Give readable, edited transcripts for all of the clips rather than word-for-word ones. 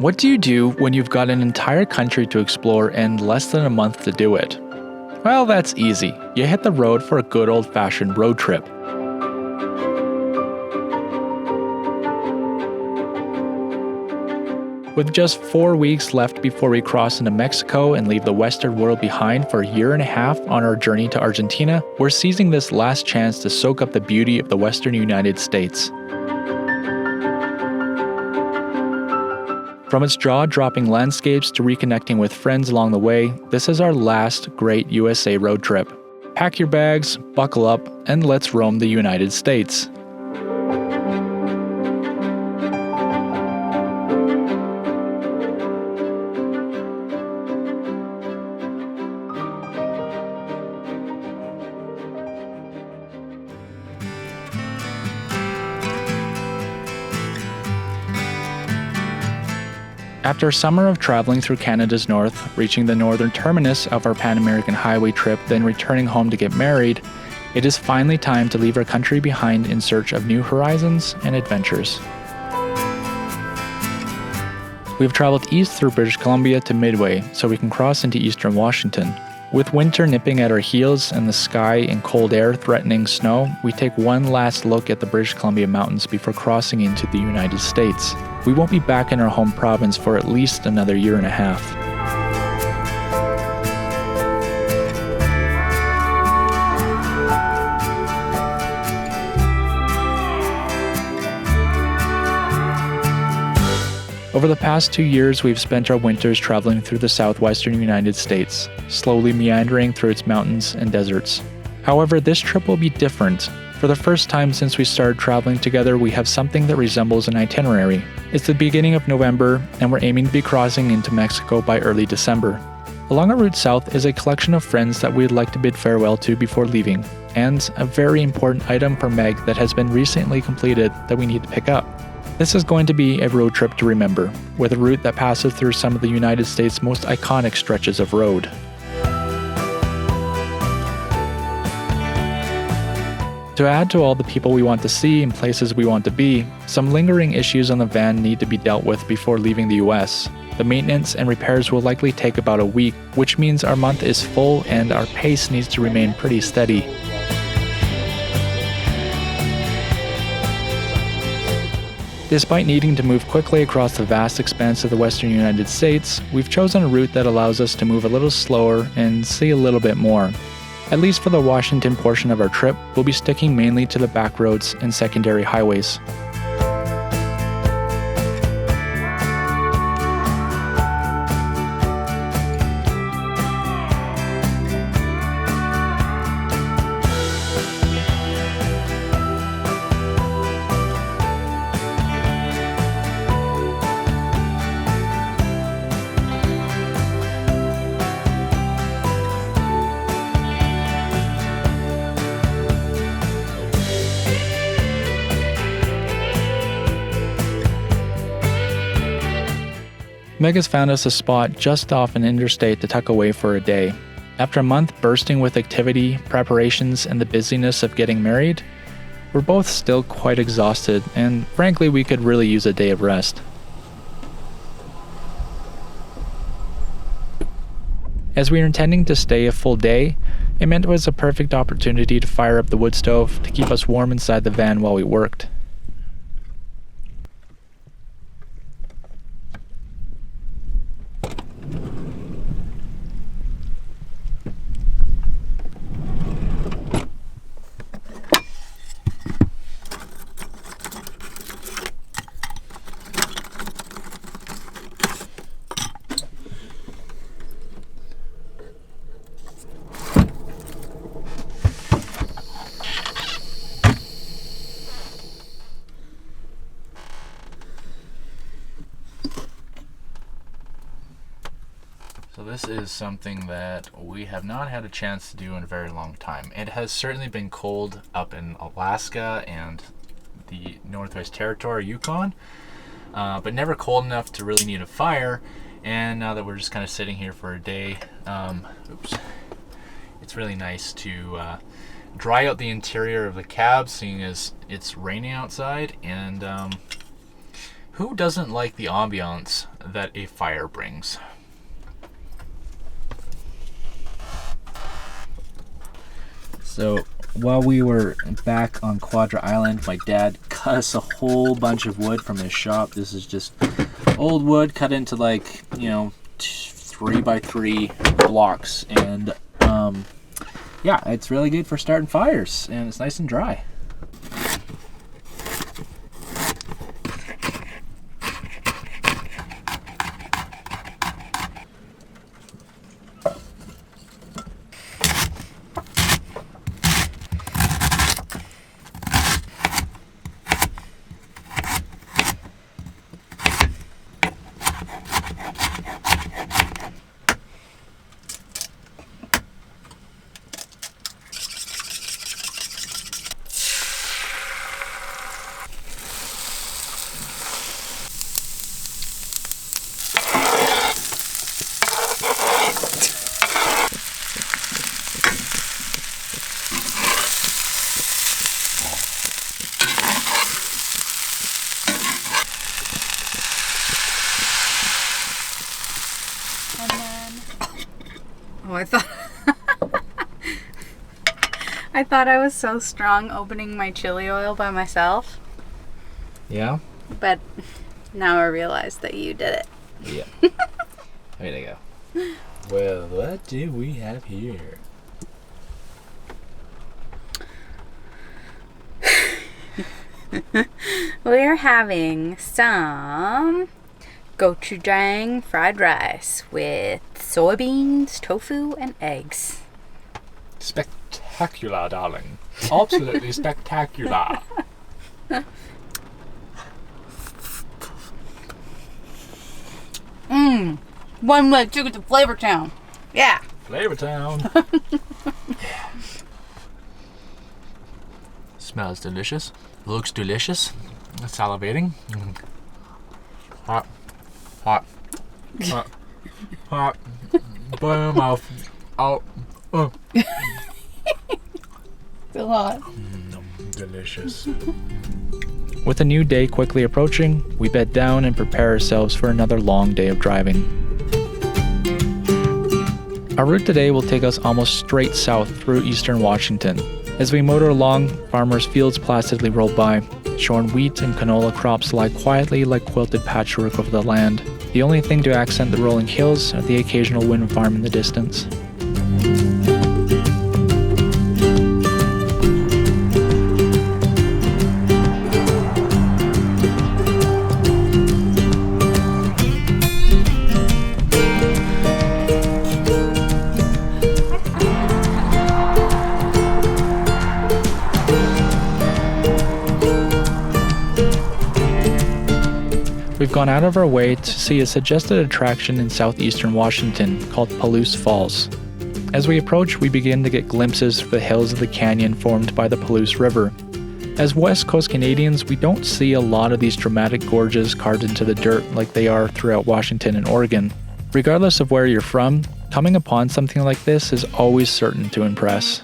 What do you do when you've got an entire country to explore and less than a month to do it? Well, that's easy. You hit the road for a good old-fashioned road trip. With just 4 weeks left before we cross into Mexico and leave the Western world behind for a year and a half on our journey to Argentina, we're seizing this last chance to soak up the beauty of the Western United States. From its jaw-dropping landscapes to reconnecting with friends along the way, this is our last great USA road trip. Pack your bags, buckle up, and let's roam the United States. After a summer of traveling through Canada's north, reaching the northern terminus of our Pan-American highway trip, then returning home to get married, it is finally time to leave our country behind in search of new horizons and adventures. We've traveled east through British Columbia to Midway so we can cross into eastern Washington. With winter nipping at our heels and the sky and cold air threatening snow, we take one last look at the British Columbia mountains before crossing into the United States. We won't be back in our home province for at least another year and a half. Over the past 2 years, we've spent our winters traveling through the southwestern United States, slowly meandering through its mountains and deserts. However, this trip will be different. For the first time since we started traveling together, we have something that resembles an itinerary. It's the beginning of November, and we're aiming to be crossing into Mexico by early December. Along our route south is a collection of friends that we'd like to bid farewell to before leaving, and a very important item for Meg that has been recently completed that we need to pick up. This is going to be a road trip to remember, with a route that passes through some of the United States' most iconic stretches of road. To add to all the people we want to see and places we want to be, some lingering issues on the van need to be dealt with before leaving the US. The maintenance and repairs will likely take about a week, which means our month is full and our pace needs to remain pretty steady. Despite needing to move quickly across the vast expanse of the western United States, we've chosen a route that allows us to move a little slower and see a little bit more. At least for the Washington portion of our trip, we'll be sticking mainly to the back roads and secondary highways. Meg has found us a spot just off an interstate to tuck away for a day. After a month bursting with activity, preparations, and the busyness of getting married, we're both still quite exhausted, and frankly, we could really use a day of rest. As we were intending to stay a full day, it meant it was a perfect opportunity to fire up the wood stove to keep us warm inside the van while we worked. So this is something that we have not had a chance to do in a very long time. It has certainly been cold up in Alaska and the Northwest Territory, Yukon, but never cold enough to really need a fire. And now that we're just kind of sitting here for a day, it's really nice to dry out the interior of the cab, seeing as it's raining outside, and Who doesn't like the ambiance that a fire brings? So while we were back on Quadra Island, my dad cut us a whole bunch of wood from his shop. This is just old wood cut into 3x3 blocks, and yeah, it's really good for starting fires, and it's nice and dry. I thought I was so strong opening my chili oil by myself. Yeah? But now I realize that you did it. Yeah. There you go. Well, what do we have here? We're having some gochujang fried rice with soybeans, tofu, and eggs. Spectacular, darling. Absolutely spectacular. One leg took it to Flavor Town. Yeah. Flavor Town. Yeah. Smells delicious. Looks delicious. Salivating. Hot. Hot. Hot. Hot. Burn my mouth. Out. Still hot. Delicious. With a new day quickly approaching, we bed down and prepare ourselves for another long day of driving. Our route today will take us almost straight south through eastern Washington. As we motor along, farmers' fields placidly roll by, showing wheat and canola crops lie quietly like quilted patchwork over the land. The only thing to accent the rolling hills are the occasional wind farm in the distance. We've gone out of our way to see a suggested attraction in southeastern Washington called Palouse Falls. As we approach, we begin to get glimpses of the hills of the canyon formed by the Palouse River. As West Coast Canadians, we don't see a lot of these dramatic gorges carved into the dirt like they are throughout Washington and Oregon. Regardless of where you're from, coming upon something like this is always certain to impress.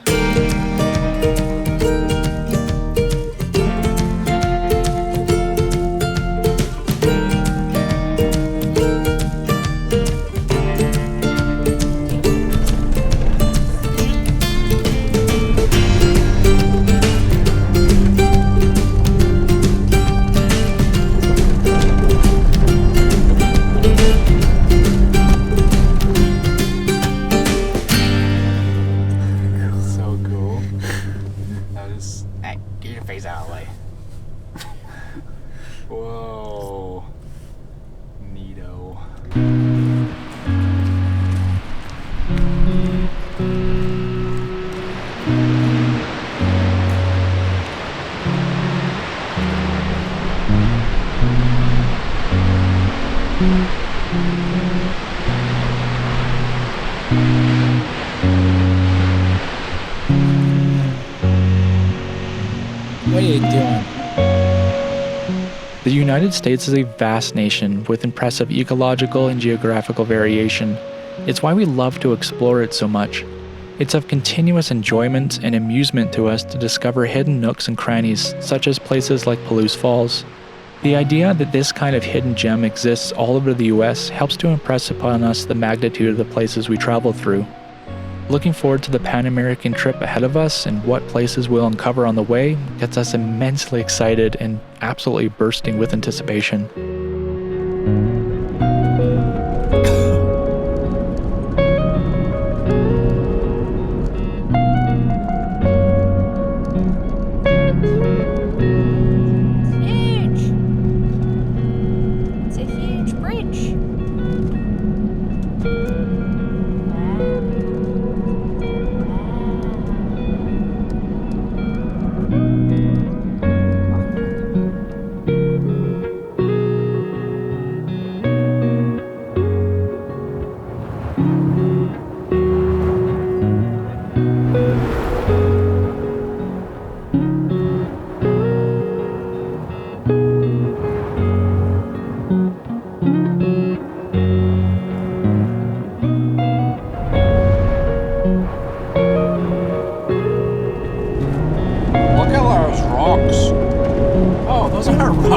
Whoa. Neato. What are you doing? The United States is a vast nation with impressive ecological and geographical variation. It's why we love to explore it so much. It's of continuous enjoyment and amusement to us to discover hidden nooks and crannies, such as places like Palouse Falls. The idea that this kind of hidden gem exists all over the US helps to impress upon us the magnitude of the places we travel through. Looking forward to the Pan-American trip ahead of us and what places we'll uncover on the way gets us immensely excited and absolutely bursting with anticipation.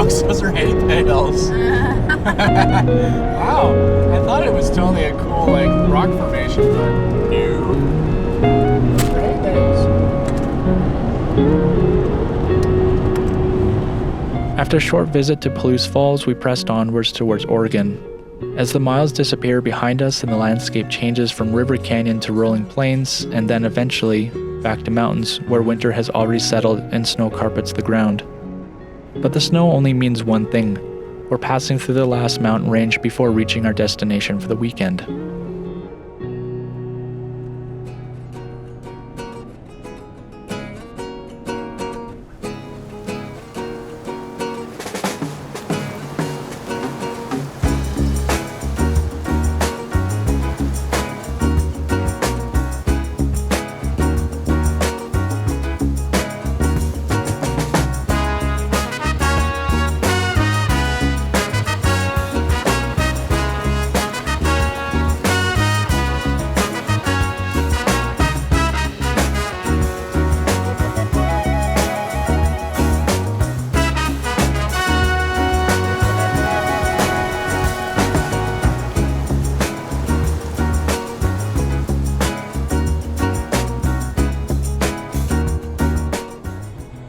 Those are hay bales. Wow, I thought it was totally a cool rock formation, but no. Hay bales. After a short visit to Palouse Falls, we pressed onwards towards Oregon. As the miles disappear behind us and the landscape changes from river canyon to rolling plains, and then eventually back to mountains where winter has already settled and snow carpets the ground. But the snow only means one thing. We're passing through the last mountain range before reaching our destination for the weekend.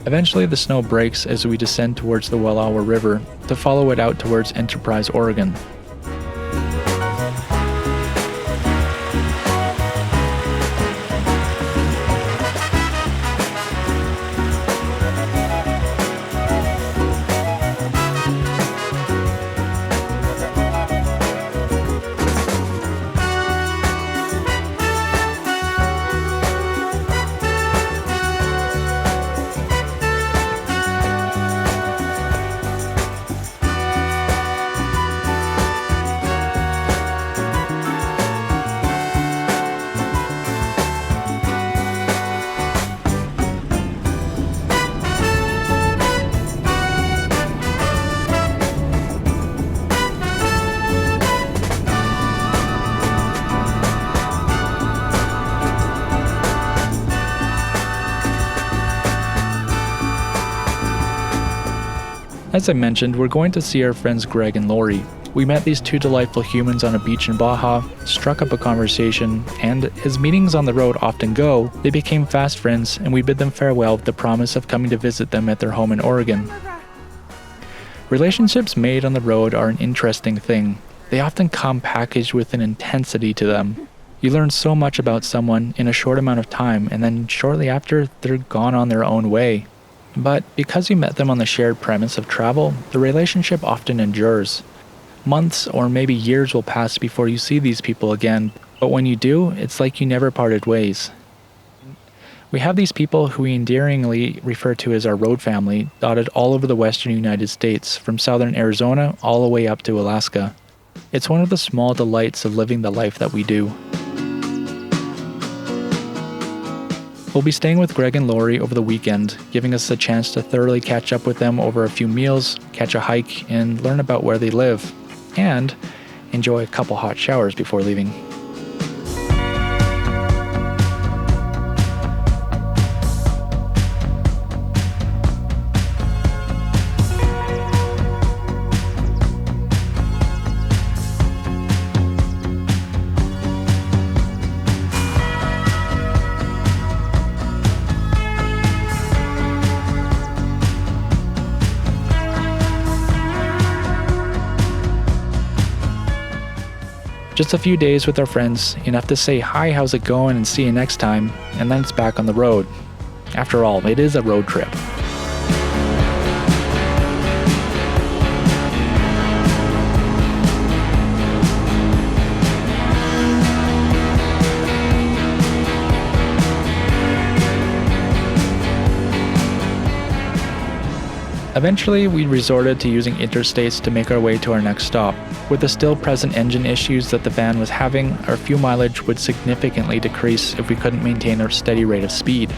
Eventually, the snow breaks as we descend towards the Wallowa River to follow it out towards Enterprise, Oregon. As I mentioned, we're going to see our friends Greg and Lori. We met these two delightful humans on a beach in Baja, struck up a conversation, and as meetings on the road often go, they became fast friends and we bid them farewell with the promise of coming to visit them at their home in Oregon. Relationships made on the road are an interesting thing. They often come packaged with an intensity to them. You learn so much about someone in a short amount of time, and then shortly after, they're gone on their own way. But because you met them on the shared premise of travel, the relationship often endures. Months or maybe years will pass before you see these people again, but when you do, it's like you never parted ways. We have these people who we endearingly refer to as our road family, dotted all over the western United States, from southern Arizona all the way up to Alaska. It's one of the small delights of living the life that we do. We'll be staying with Greg and Lori over the weekend, giving us a chance to thoroughly catch up with them over a few meals, catch a hike, and learn about where they live, and enjoy a couple hot showers before leaving. Just a few days with our friends, enough to say hi, how's it going, and see you next time, and then it's back on the road. After all, it is a road trip. Eventually, we resorted to using interstates to make our way to our next stop. With the still present engine issues that the van was having, our fuel mileage would significantly decrease if we couldn't maintain a steady rate of speed.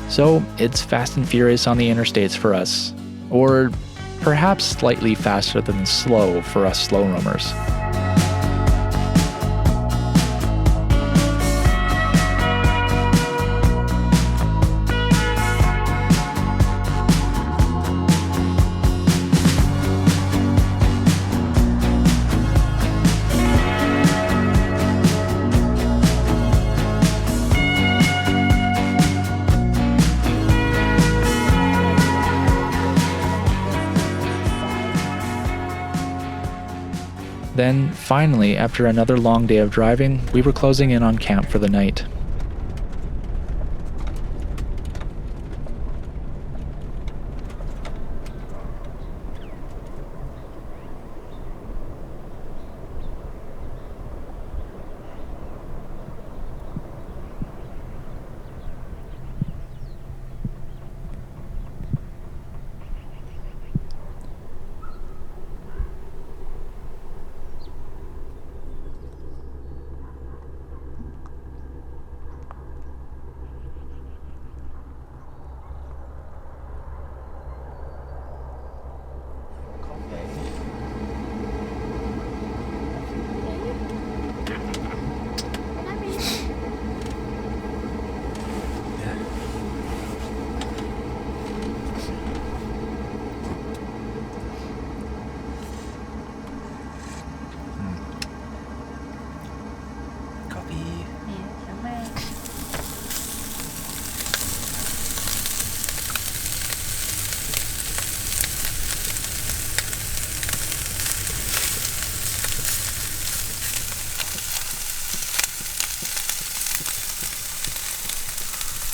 So, it's fast and furious on the interstates for us. Or perhaps slightly faster than slow for us slow roamers. Then, finally, after another long day of driving, we were closing in on camp for the night.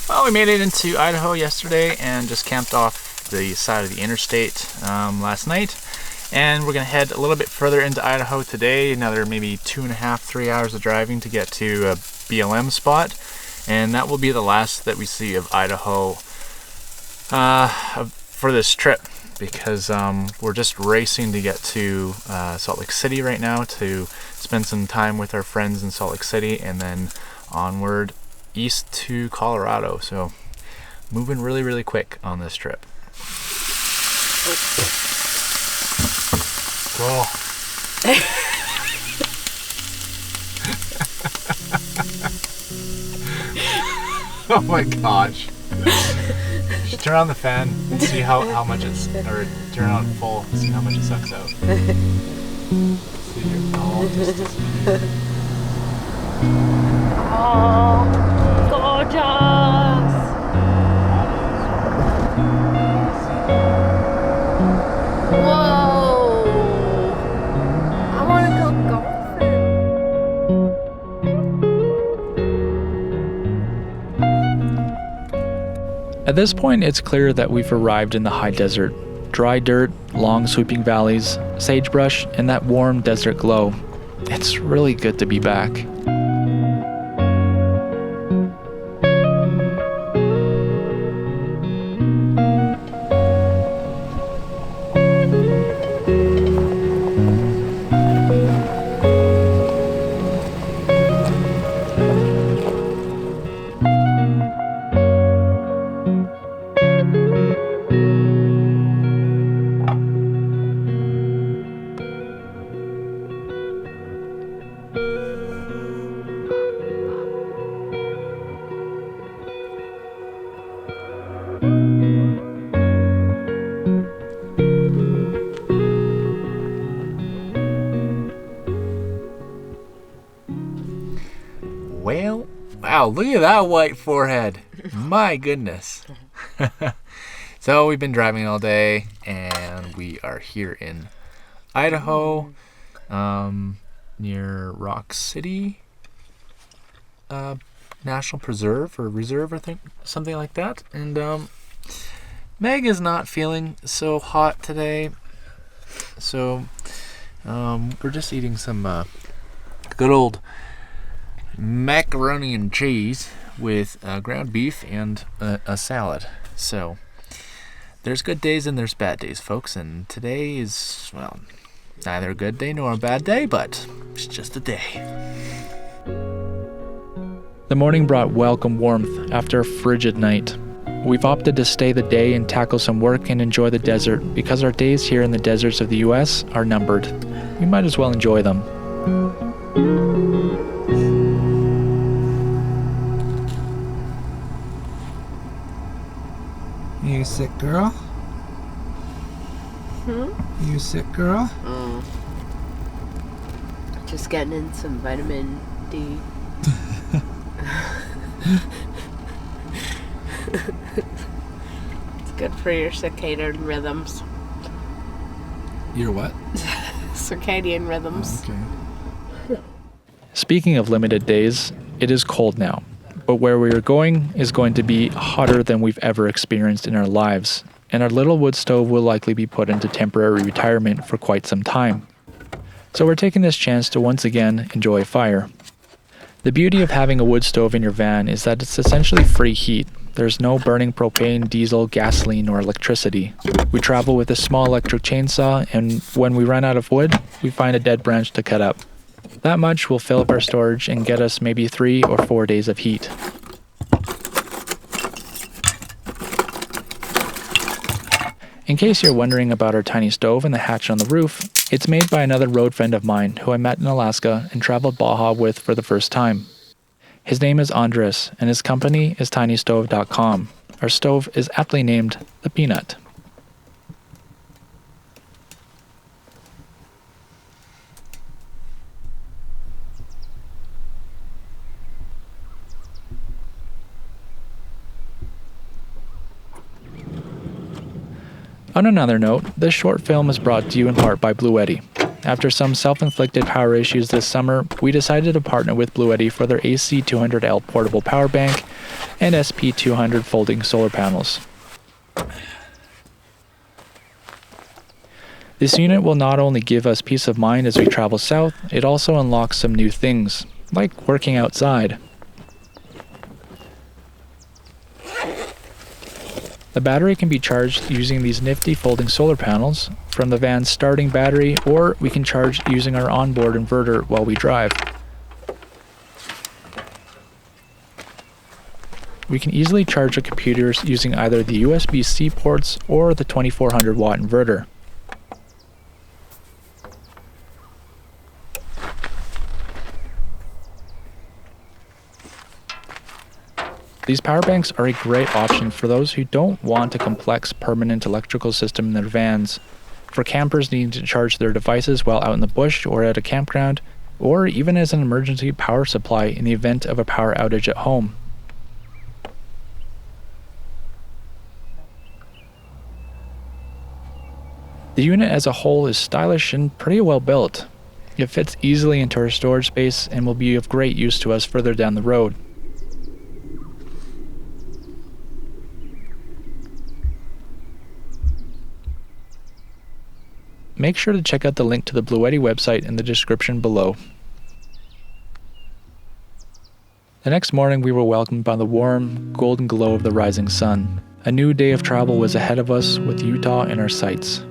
Well, we made it into Idaho yesterday and just camped off the side of the interstate last night. And we're going to head a little bit further into Idaho today, another maybe 2.5, 3 hours of driving to get to a BLM spot. And that will be the last that we see of Idaho for this trip, because we're just racing to get to Salt Lake City right now to spend some time with our friends in Salt Lake City, and then onward east to Colorado. So moving really, really quick on this trip. Cool. Oh my gosh. Just turn on the fan and see how much it's, or turn it on full, see how much it sucks out. See here. Oh, just oh, gorgeous! Whoa! I want to go golfing. At this point, it's clear that we've arrived in the high desert. Dry dirt, long sweeping valleys, sagebrush, and that warm desert glow. It's really good to be back. Well, wow, look at that white forehead. My goodness. So we've been driving all day and we are here in Idaho. near Rock City National Preserve or Reserve, I think, something like that. And Meg is not feeling so hot today, so we're just eating some good old macaroni and cheese with ground beef and a salad. So there's good days and there's bad days, folks, and today is, well, neither a good day nor a bad day, but it's just a day. The morning brought welcome warmth after a frigid night. We've opted to stay the day and tackle some work and enjoy the desert because our days here in the deserts of the US are numbered. We might as well enjoy them. You sick, girl? You sick, girl? Just getting in some vitamin D. It's good for your circadian rhythms. Your what? Circadian rhythms. Okay. Speaking of limited days, it is cold now, but where we are going is going to be hotter than we've ever experienced in our lives, and our little wood stove will likely be put into temporary retirement for quite some time. So we're taking this chance to once again enjoy fire. The beauty of having a wood stove in your van is that it's essentially free heat. There's no burning propane, diesel, gasoline, or electricity. We travel with a small electric chainsaw, and when we run out of wood, we find a dead branch to cut up. That much will fill up our storage and get us maybe 3 or 4 days of heat. In case you're wondering about our tiny stove and the hatch on the roof, it's made by another road friend of mine who I met in Alaska and traveled Baja with for the first time. His name is Andres, and his company is tinystove.com. Our stove is aptly named the Peanut. On another note, this short film is brought to you in part by Bluetti. After some self-inflicted power issues this summer, we decided to partner with Bluetti for their AC200L portable power bank and SP200 folding solar panels. This unit will not only give us peace of mind as we travel south, it also unlocks some new things, like working outside. The battery can be charged using these nifty folding solar panels from the van's starting battery, or we can charge using our onboard inverter while we drive. We can easily charge our computers using either the USB-C ports or the 2400 watt inverter. These power banks are a great option for those who don't want a complex permanent electrical system in their vans, for campers needing to charge their devices while out in the bush or at a campground, or even as an emergency power supply in the event of a power outage at home. The unit as a whole is stylish and pretty well built. It fits easily into our storage space and will be of great use to us further down the road. Make sure to check out the link to the Bluetti website in the description below. The next morning we were welcomed by the warm, golden glow of the rising sun. A new day of travel was ahead of us with Utah in our sights.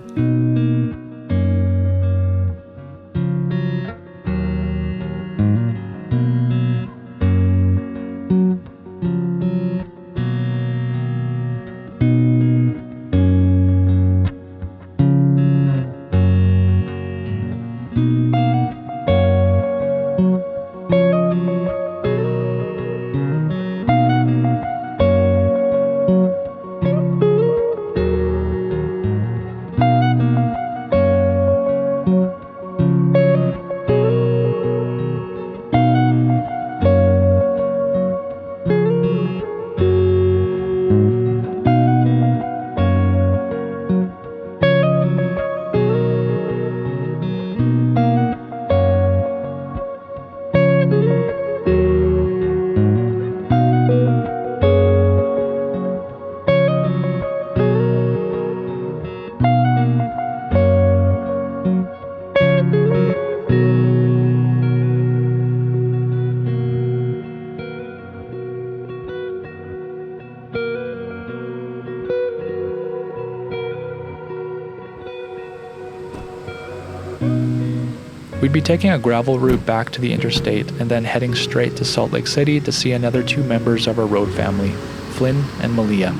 We'd be taking a gravel route back to the interstate and then heading straight to Salt Lake City to see another 2 members of our road family, Flynn and Malia.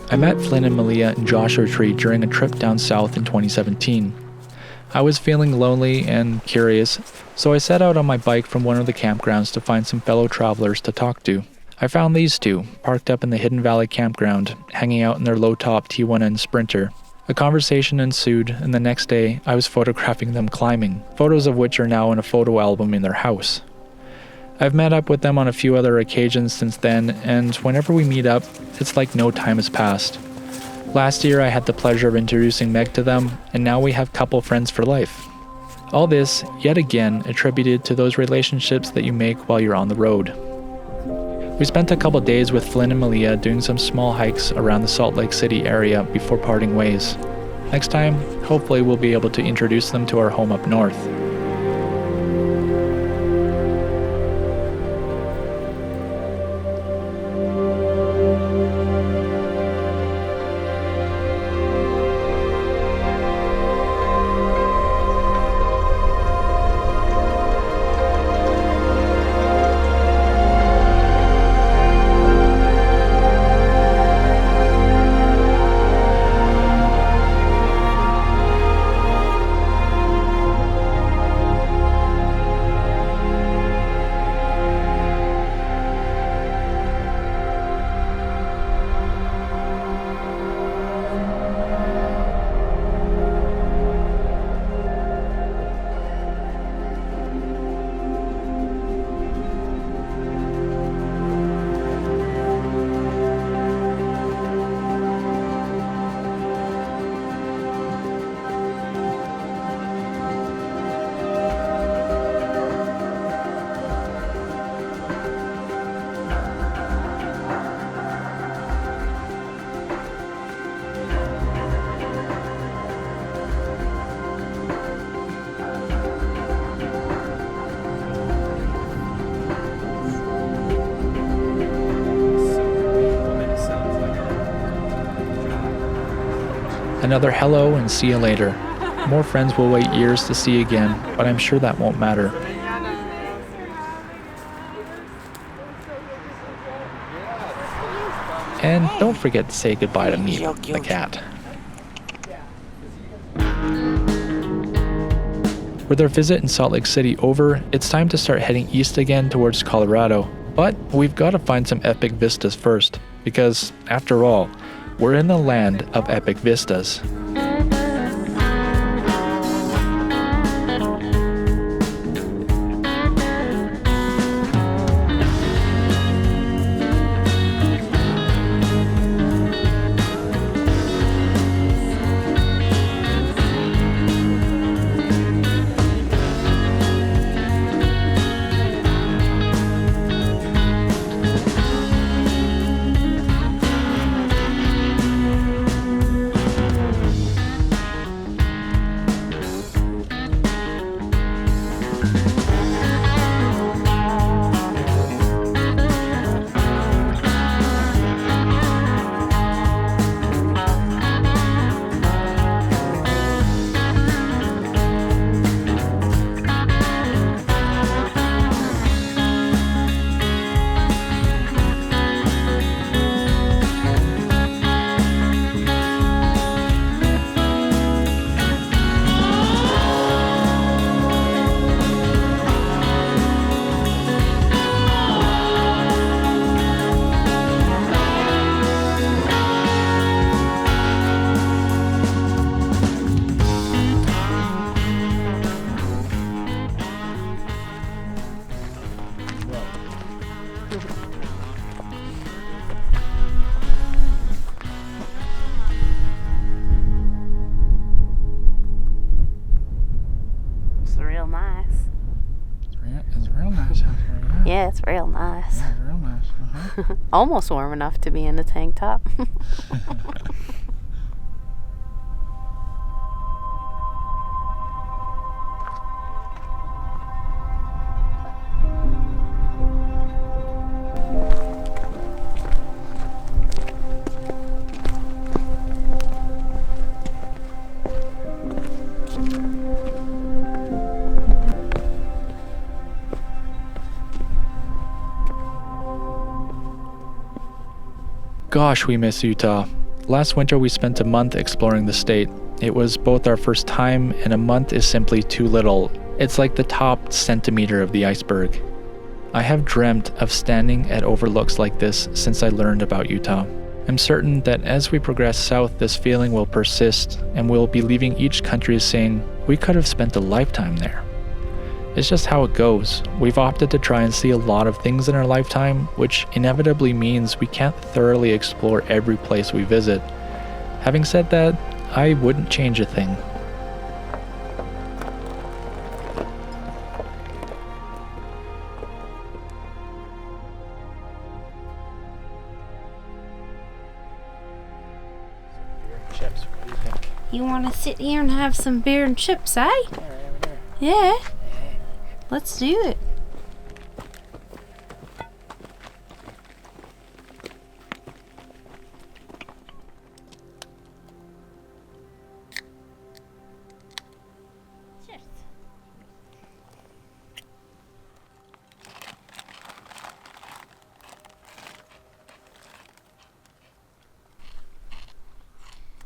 I met Flynn and Malia in Joshua Tree during a trip down south in 2017. I was feeling lonely and curious, so I set out on my bike from one of the campgrounds to find some fellow travelers to talk to. I found these two, parked up in the Hidden Valley campground, hanging out in their low-top T1N Sprinter. A conversation ensued, and the next day I was photographing them climbing, photos of which are now in a photo album in their house. I've met up with them on a few other occasions since then, and whenever we meet up, it's like no time has passed. Last year I had the pleasure of introducing Meg to them, and now we have couple friends for life. All this, yet again, attributed to those relationships that you make while you're on the road. We spent a couple days with Flynn and Malia doing some small hikes around the Salt Lake City area before parting ways. Next time, hopefully we'll be able to introduce them to our home up north. Another hello and see you later. More friends will wait years to see again, but I'm sure that won't matter. And don't forget to say goodbye to me, the cat. With our visit in Salt Lake City over, it's time to start heading east again towards Colorado. But we've got to find some epic vistas first, because after all, we're in the land of epic vistas. real nice. It's real nice out here. Yeah, it's real nice. Yeah, real nice. Uh-huh. Almost warm enough to be in a tank top. Gosh, we miss Utah. Last winter we spent a month exploring the state. It was both our first time, and a month is simply too little. It's like the top centimeter of the iceberg. I have dreamt of standing at overlooks like this since I learned about Utah. I'm certain that as we progress south, this feeling will persist, and we'll be leaving each country saying, we could have spent a lifetime there. It's just how it goes. We've opted to try and see a lot of things in our lifetime, which inevitably means we can't thoroughly explore every place we visit. Having said that, I wouldn't change a thing. Chips, what do you think? You want to sit here and have some beer and chips, eh? Yeah. Let's do it. Cheers.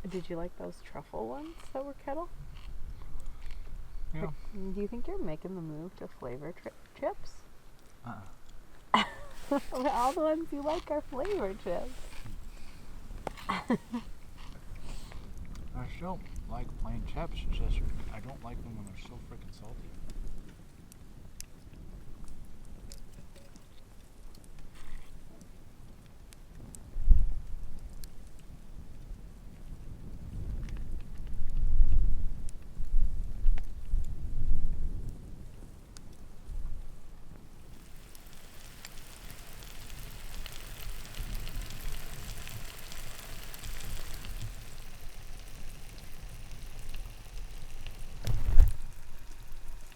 Did you like those truffle ones that were kettle? Yeah. Do you think you're making the move to flavor chips? All the ones you like are flavor chips. I still like plain chips, just I don't like them when they're so freaking salty.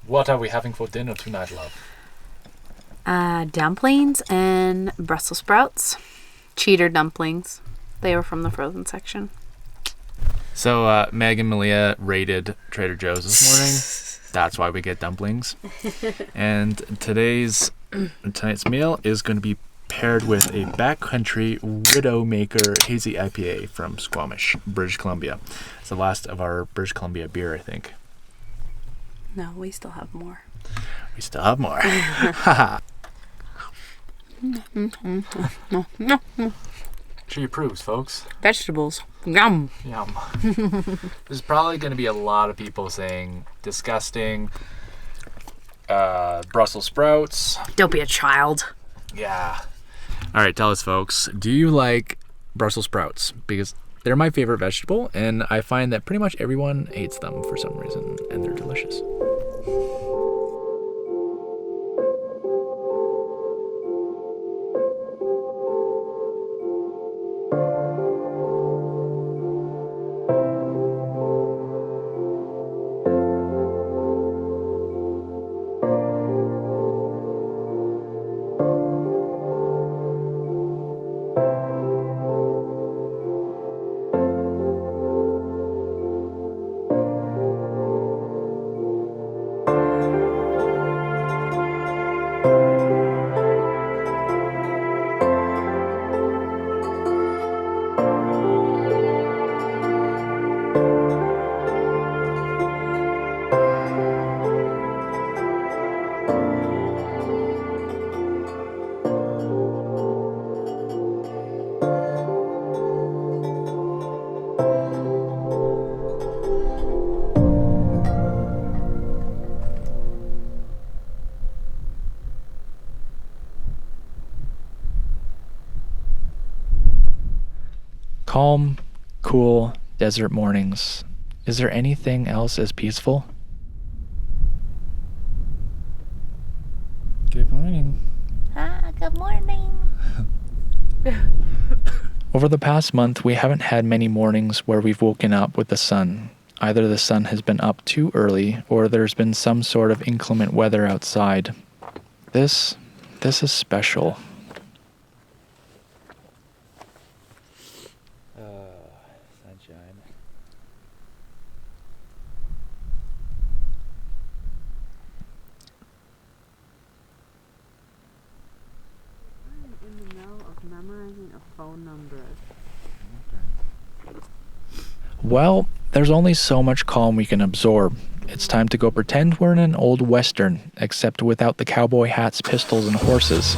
What are we having for dinner tonight, love? Dumplings and Brussels sprouts. Cheater dumplings. They were from the frozen section. So Meg and Malia raided Trader Joe's this morning. That's why we get dumplings. And tonight's meal is going to be paired with a backcountry Widowmaker hazy IPA from Squamish, British Columbia. It's the last of our British Columbia beer, I think. No, we still have more. We still have more. She approves, folks. Vegetables. Yum. Yum. There's probably going to be a lot of people saying disgusting. Brussels sprouts. Don't be a child. Yeah. All right, tell us, folks. Do you like Brussels sprouts? Because they're my favorite vegetable, and I find that pretty much everyone hates them for some reason, and they're delicious. Calm, cool, desert mornings. Is there anything else as peaceful? Morning. Good morning. Over the past month, we haven't had many mornings where we've woken up with the sun. Either the sun has been up too early, or there's been some sort of inclement weather outside. This is special. Sunshine. I'm in the middle of memorizing a phone number. Well, there's only so much calm we can absorb. It's time to go pretend we're in an old western, except without the cowboy hats, pistols, and horses.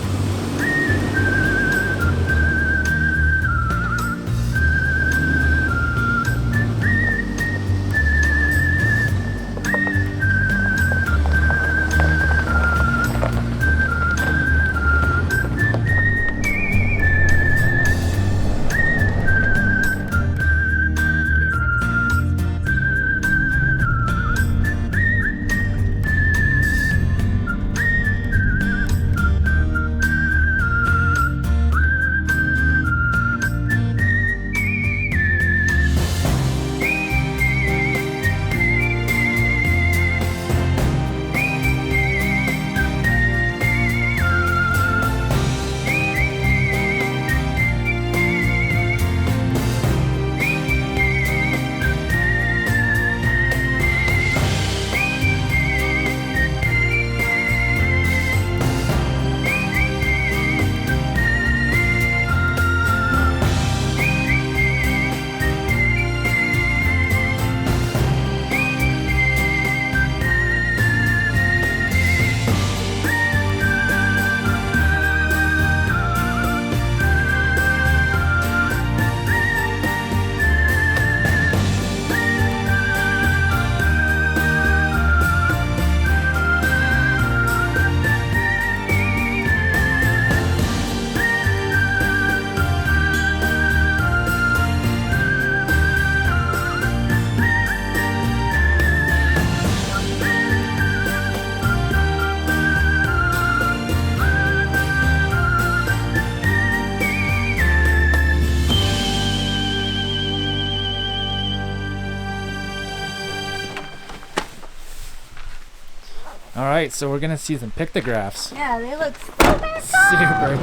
Alright, so we're gonna see some pictographs. Yeah, they look super Super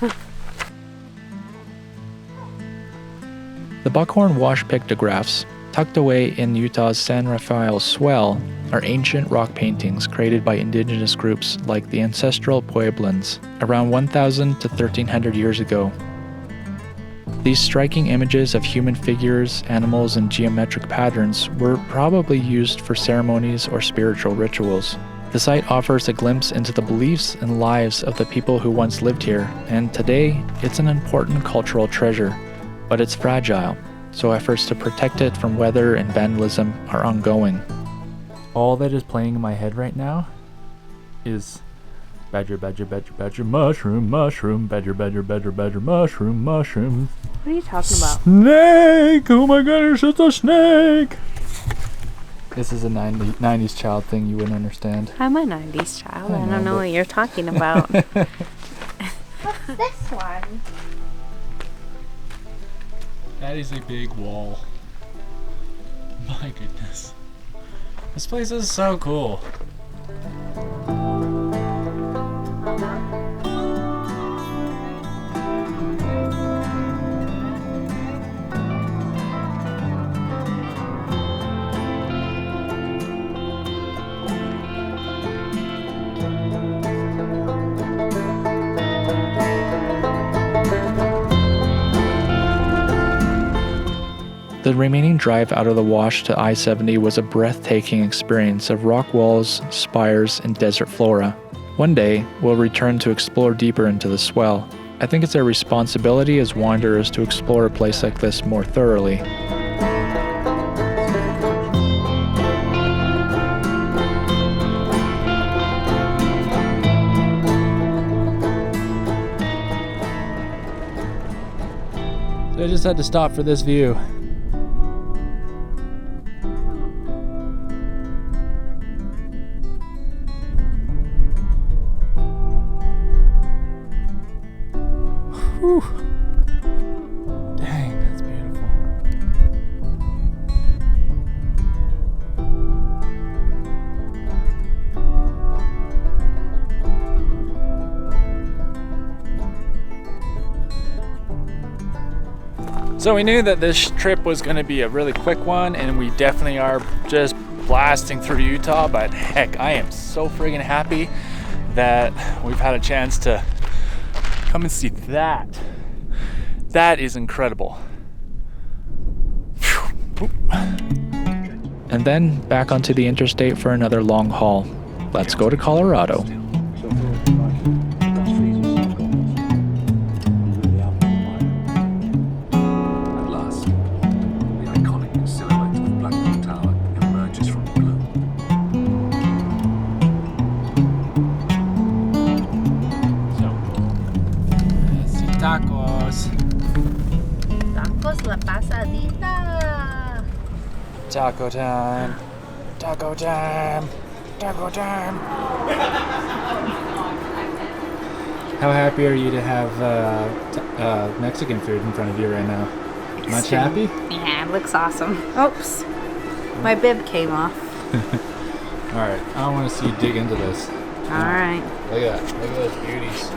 cool. The Buckhorn Wash Pictographs, tucked away in Utah's San Rafael Swell, are ancient rock paintings created by indigenous groups like the ancestral Pueblans around 1,000 to 1,300 years ago. These striking images of human figures, animals, and geometric patterns were probably used for ceremonies or spiritual rituals. The site offers a glimpse into the beliefs and lives of the people who once lived here, and today it's an important cultural treasure, but it's fragile, so efforts to protect it from weather and vandalism are ongoing. All that is playing in my head right now is badger, badger, badger, badger, mushroom, mushroom, badger, badger, badger, badger, mushroom, mushroom. What are you talking about? Snake! Oh my gosh, it's a snake! This is a 90s child thing you wouldn't understand. I'm a 90s child. I I know, don't know but- what you're talking about. What's this one? That is a big wall. My goodness. This place is so cool. The remaining drive out of the wash to I-70 was a breathtaking experience of rock walls, spires, and desert flora. One day, we'll return to explore deeper into the swell. I think it's our responsibility as wanderers to explore a place like this more thoroughly. So I just had to stop for this view. Whew. Dang, that's beautiful. So we knew that this trip was going to be a really quick one, and we definitely are just blasting through Utah, but heck, I am so friggin' happy that we've had a chance to come and see that. That is incredible. And then back onto the interstate for another long haul. Let's go to Colorado. Tacos La Pasadita. Taco time. Taco time. Taco time. How happy are you to have Mexican food in front of you right now? Much happy? Yeah, it looks awesome. Oops. My bib came off. Alright, I want to see you dig into this. Alright. Look at that. Look at those beauties.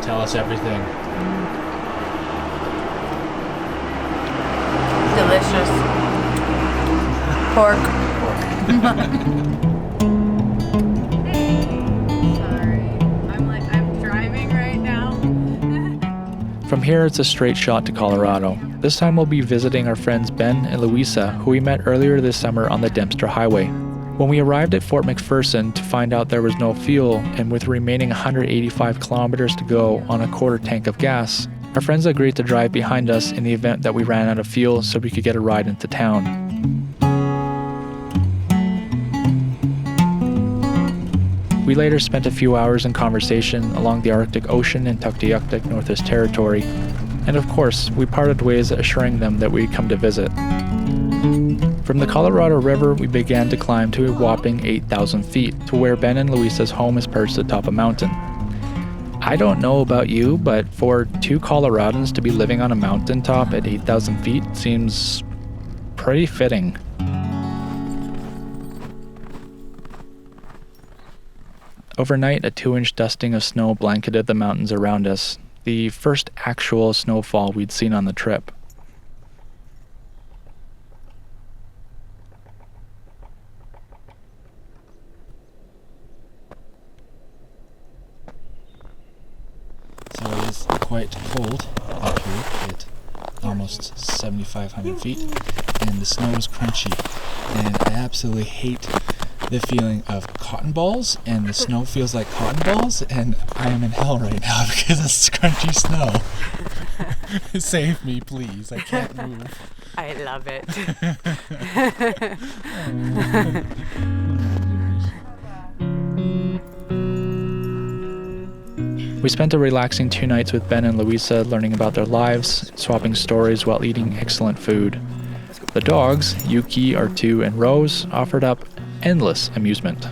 Tell us everything. Delicious. Pork. Sorry. I'm driving right now. From here, it's a straight shot to Colorado. This time we'll be visiting our friends Ben and Louisa, who we met earlier this summer on the Dempster Highway. When we arrived at Fort McPherson to find out there was no fuel, and with remaining 185 kilometers to go on a quarter tank of gas, our friends agreed to drive behind us in the event that we ran out of fuel so we could get a ride into town. We later spent a few hours in conversation along the Arctic Ocean in Tuktoyaktuk, Northwest Territory, and of course, we parted ways assuring them that we'd come to visit. From the Colorado River, we began to climb to a whopping 8,000 feet to where Ben and Louisa's home is perched atop a mountain. I don't know about you, but for two Coloradans to be living on a mountaintop at 8,000 feet seems pretty fitting. Overnight, a 2-inch dusting of snow blanketed the mountains around us, the first actual snowfall we'd seen on the trip. So it is quite cold up here at almost 7,500 feet, and the snow is crunchy, and I absolutely hate the feeling of cotton balls, and the snow feels like cotton balls, and I am in hell right now because it's crunchy snow. Save me, please. I can't move. I love it. We spent a relaxing 2 nights with Ben and Louisa, learning about their lives, swapping stories while eating excellent food. The dogs, Yuki, R2, and Rose, offered up endless amusement.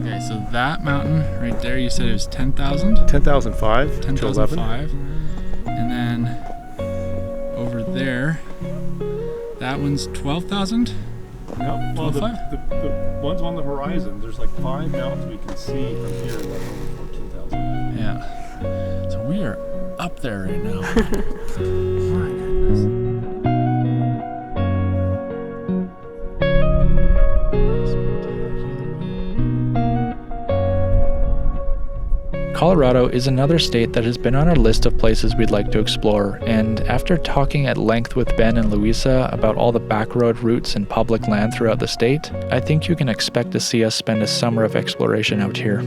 Okay, so that mountain right there, you said it was 10,000? 10,005 to 11. 10,005. And then over there, that one's 12,000? No, well, the ones on the horizon, there's like 5 mountains we can see from here, like over 14,000. Yeah. So we are up there right now. My goodness. Colorado is another state that has been on our list of places we'd like to explore, and after talking at length with Ben and Louisa about all the backroad routes and public land throughout the state, I think you can expect to see us spend a summer of exploration out here.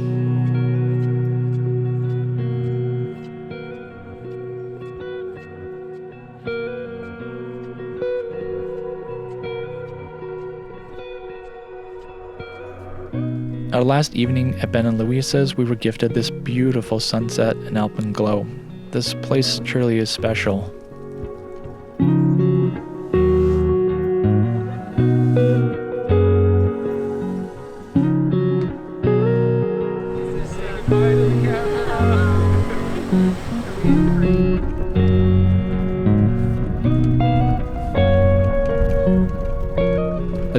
Our last evening at Ben and Louisa's, we were gifted this beautiful sunset and alpenglow. This place truly is special. The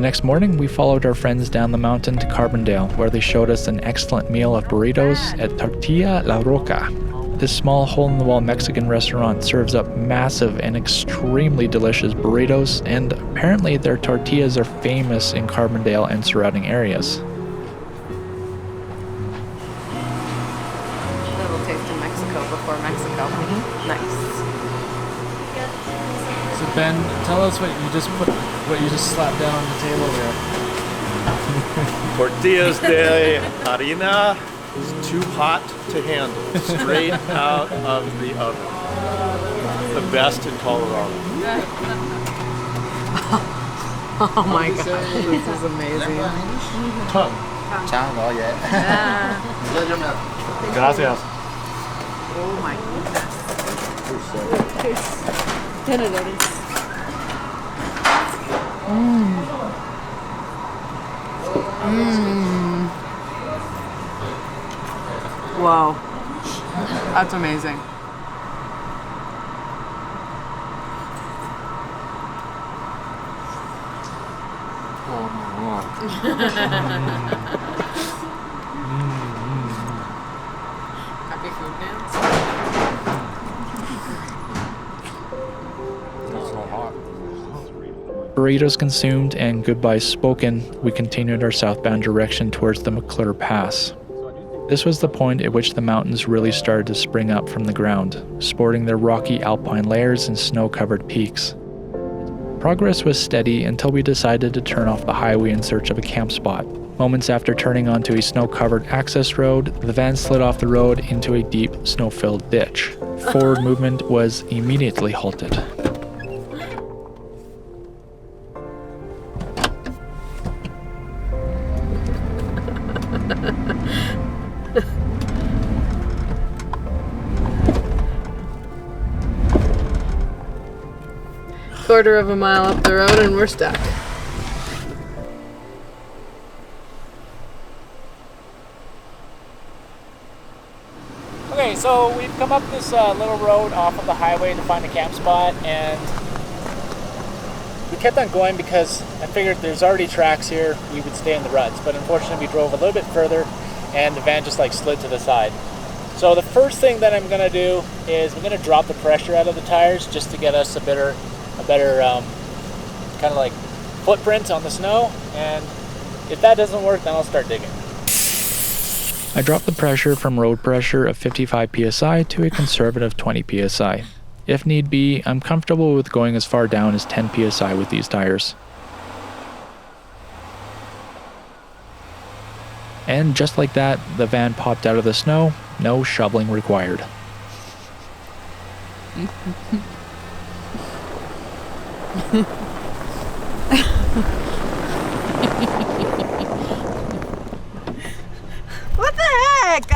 next morning, we followed our friends down the mountain to Carbondale, where they showed us an excellent meal of burritos at Tortilla La Roca. This small hole-in-the-wall Mexican restaurant serves up massive and extremely delicious burritos, and apparently their tortillas are famous in Carbondale and surrounding areas. A little taste of Mexico before Mexico. Nice. So Ben, tell us what you just slapped down on the table there. Tortillas de harina is too hot to handle. Straight out of the oven. The best in Colorado. Oh my god, this is amazing. Gracias. Oh my goodness. Wow. That's amazing. Happy food dance? Burritos consumed and goodbyes spoken, we continued our southbound direction towards the McClure Pass. This was the point at which the mountains really started to spring up from the ground, sporting their rocky alpine layers and snow-covered peaks. Progress was steady until we decided to turn off the highway in search of a camp spot. Moments after turning onto a snow-covered access road, the van slid off the road into a deep, snow-filled ditch. Forward movement was immediately halted. Quarter of a mile up the road and we're stuck. Okay, so we've come up this little road off of the highway to find a camp spot, and we kept on going because I figured there's already tracks here, we would stay in the ruts, but unfortunately we drove a little bit further and the van just like slid to the side. So the first thing that I'm gonna do is I'm gonna drop the pressure out of the tires just to get us a better kind of like footprint on the snow, and if that doesn't work, then I'll start digging. I dropped the pressure from road pressure of 55 psi to a conservative 20 psi. If need be, I'm comfortable with going as far down as 10 psi with these tires. And just like that, the van popped out of the snow, no shoveling required. What the heck?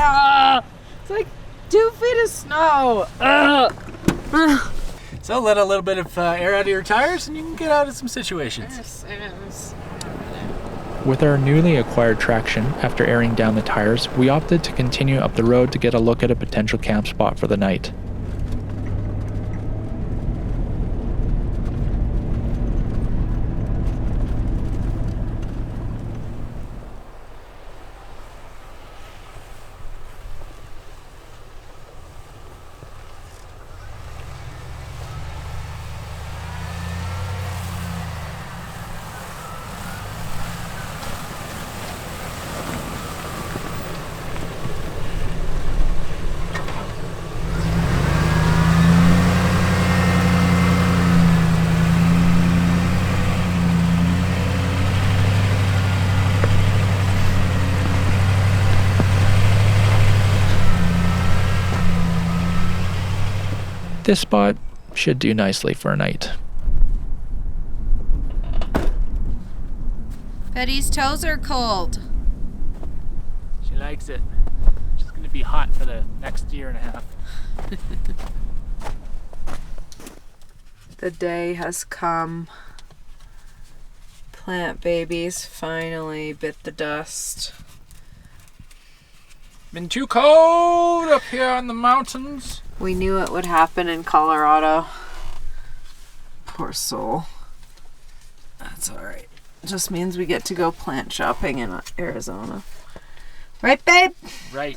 It's like 2 feet of snow. So let a little bit of air out of your tires and you can get out of some situations. Yes, yes. With our newly acquired traction, after airing down the tires, we opted to continue up the road to get a look at a potential camp spot for the night. This spot should do nicely for a night. Betty's toes are cold. She likes it. She's going to be hot for the next year and a half. The day has come. Plant babies finally bit the dust. Been too cold up here in the mountains. We knew it would happen in Colorado. Poor soul. That's alright. Just means we get to go plant shopping in Arizona. Right, babe? Right.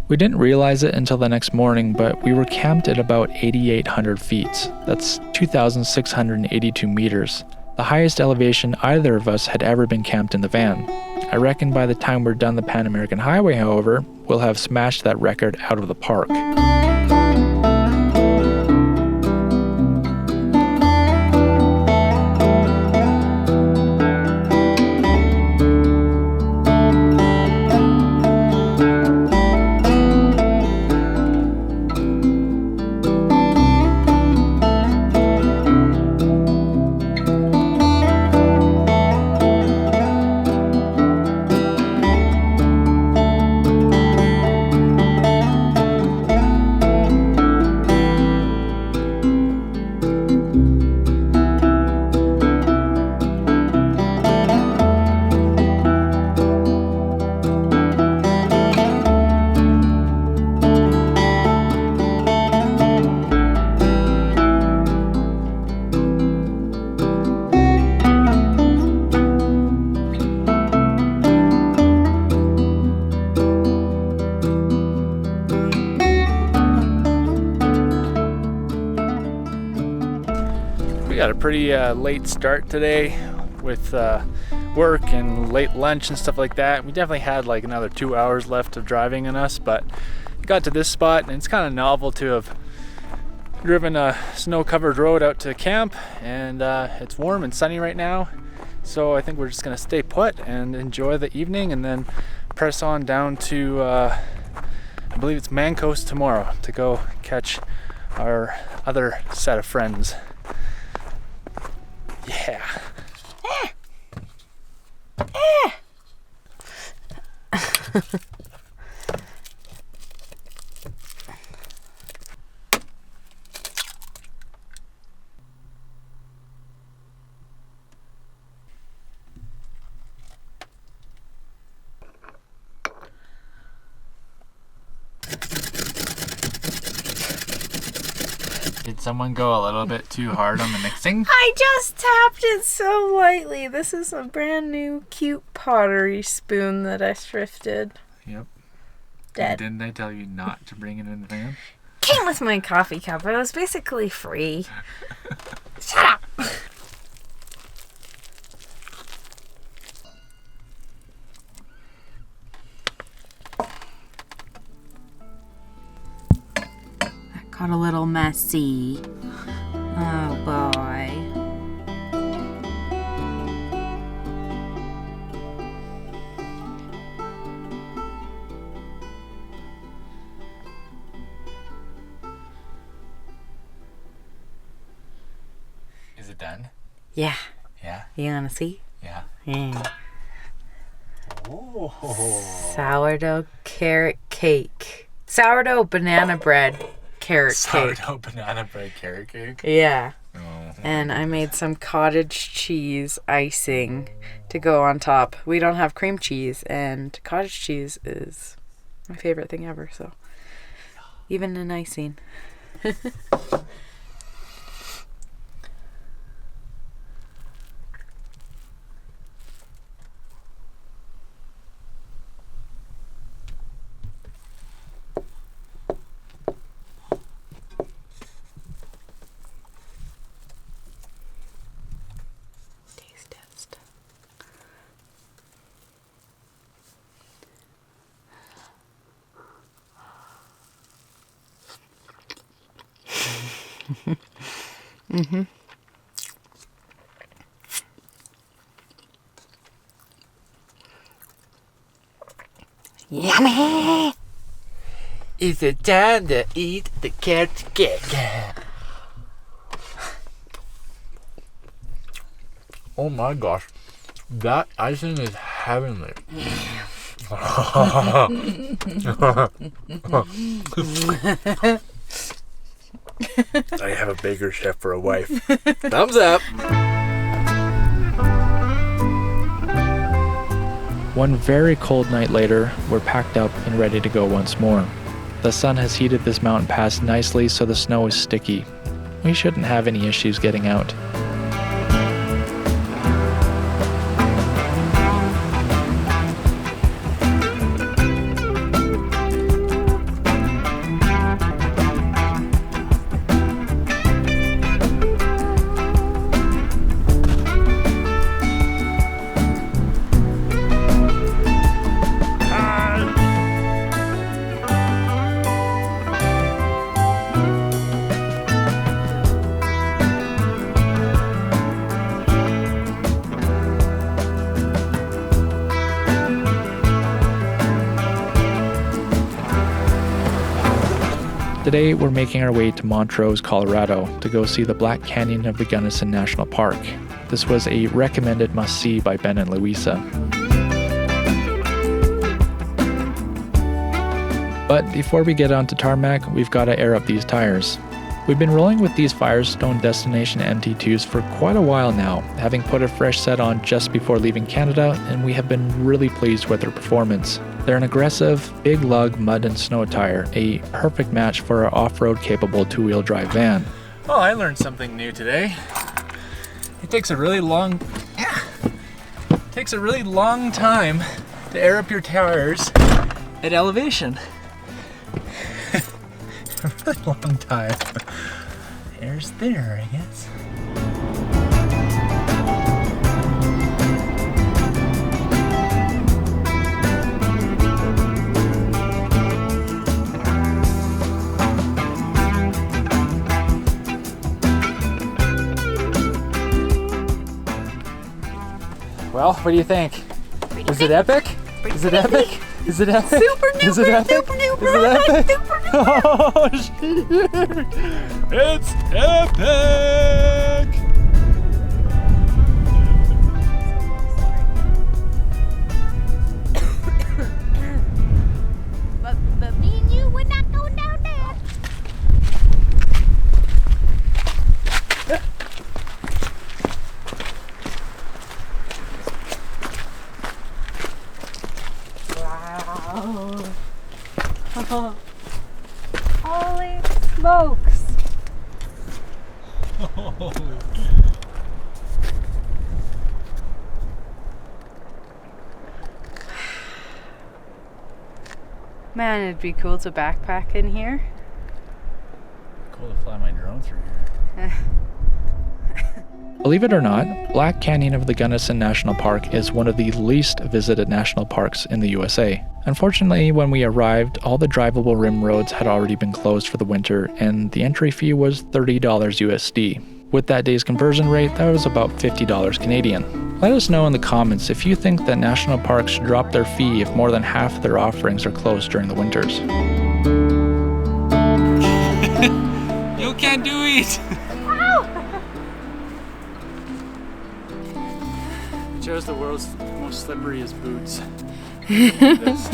We didn't realize it until the next morning, but we were camped at about 8,800 feet. That's 2,682 meters. The highest elevation either of us had ever been camped in the van. I reckon by the time we're done the Pan American Highway, however, we'll have smashed that record out of the park. We got a pretty late start today with work and late lunch and stuff like that. We definitely had like another 2 hours left of driving in us, but we got to this spot and it's kind of novel to have driven a snow-covered road out to camp, and it's warm and sunny right now. So I think we're just gonna stay put and enjoy the evening and then press on down to, I believe it's Mancos tomorrow, to go catch our other set of friends. Yeah. Did someone go a little bit too hard on the mixing? I just tapped it so lightly. This is a brand new cute pottery spoon that I thrifted. Yep. Dead. Didn't I tell you not to bring it in the van? Came with my coffee cup. It was basically free. Shut up. That got a little messy. Oh boy. Is it done? Yeah. Yeah? You wanna see? Yeah. Yeah. Oh. Sourdough carrot cake. Sourdough banana bread carrot cake. Sourdough banana bread carrot cake? Yeah. Oh. And I made some cottage cheese icing to go on top. We don't have cream cheese, and cottage cheese is my favorite thing ever, so even an icing. Taste test. Mm-hmm. Yummy! Is it time to eat the carrot cake? Oh my gosh, that icing is heavenly. I have a baker chef for a wife. Thumbs up. One very cold night later, we're packed up and ready to go once more. The sun has heated this mountain pass nicely, so the snow is sticky. We shouldn't have any issues getting out. Today, we're making our way to Montrose, Colorado to go see the Black Canyon of the Gunnison National Park. This was a recommended must-see by Ben and Louisa. But before we get onto tarmac, we've got to air up these tires. We've been rolling with these Firestone Destination MT2s for quite a while now, having put a fresh set on just before leaving Canada, and we have been really pleased with their performance. They're an aggressive, big lug mud and snow tire, a perfect match for our off-road capable two-wheel drive van. Well, I learned something new today. It takes a really long time to air up your tires at elevation. A really long time. Air's thinner, I guess. Well, what do you think? Is it epic? Is it epic? Is it epic? Super duper, Is it epic? super duper, Is it epic? super duper. Oh, shit. It's epic! But me and you would not go down there. Wow. Holy smokes. Man, it'd be cool to backpack in here. Cool to fly my drone through here. Believe it or not, Black Canyon of the Gunnison National Park is one of the least visited national parks in the USA. Unfortunately, when we arrived, all the drivable rim roads had already been closed for the winter, and the entry fee was $30 USD. With that day's conversion rate, that was about $50 Canadian. Let us know in the comments if you think that national parks should drop their fee if more than half of their offerings are closed during the winters. You can't do it! Chose the world's most slipperiest boots. This.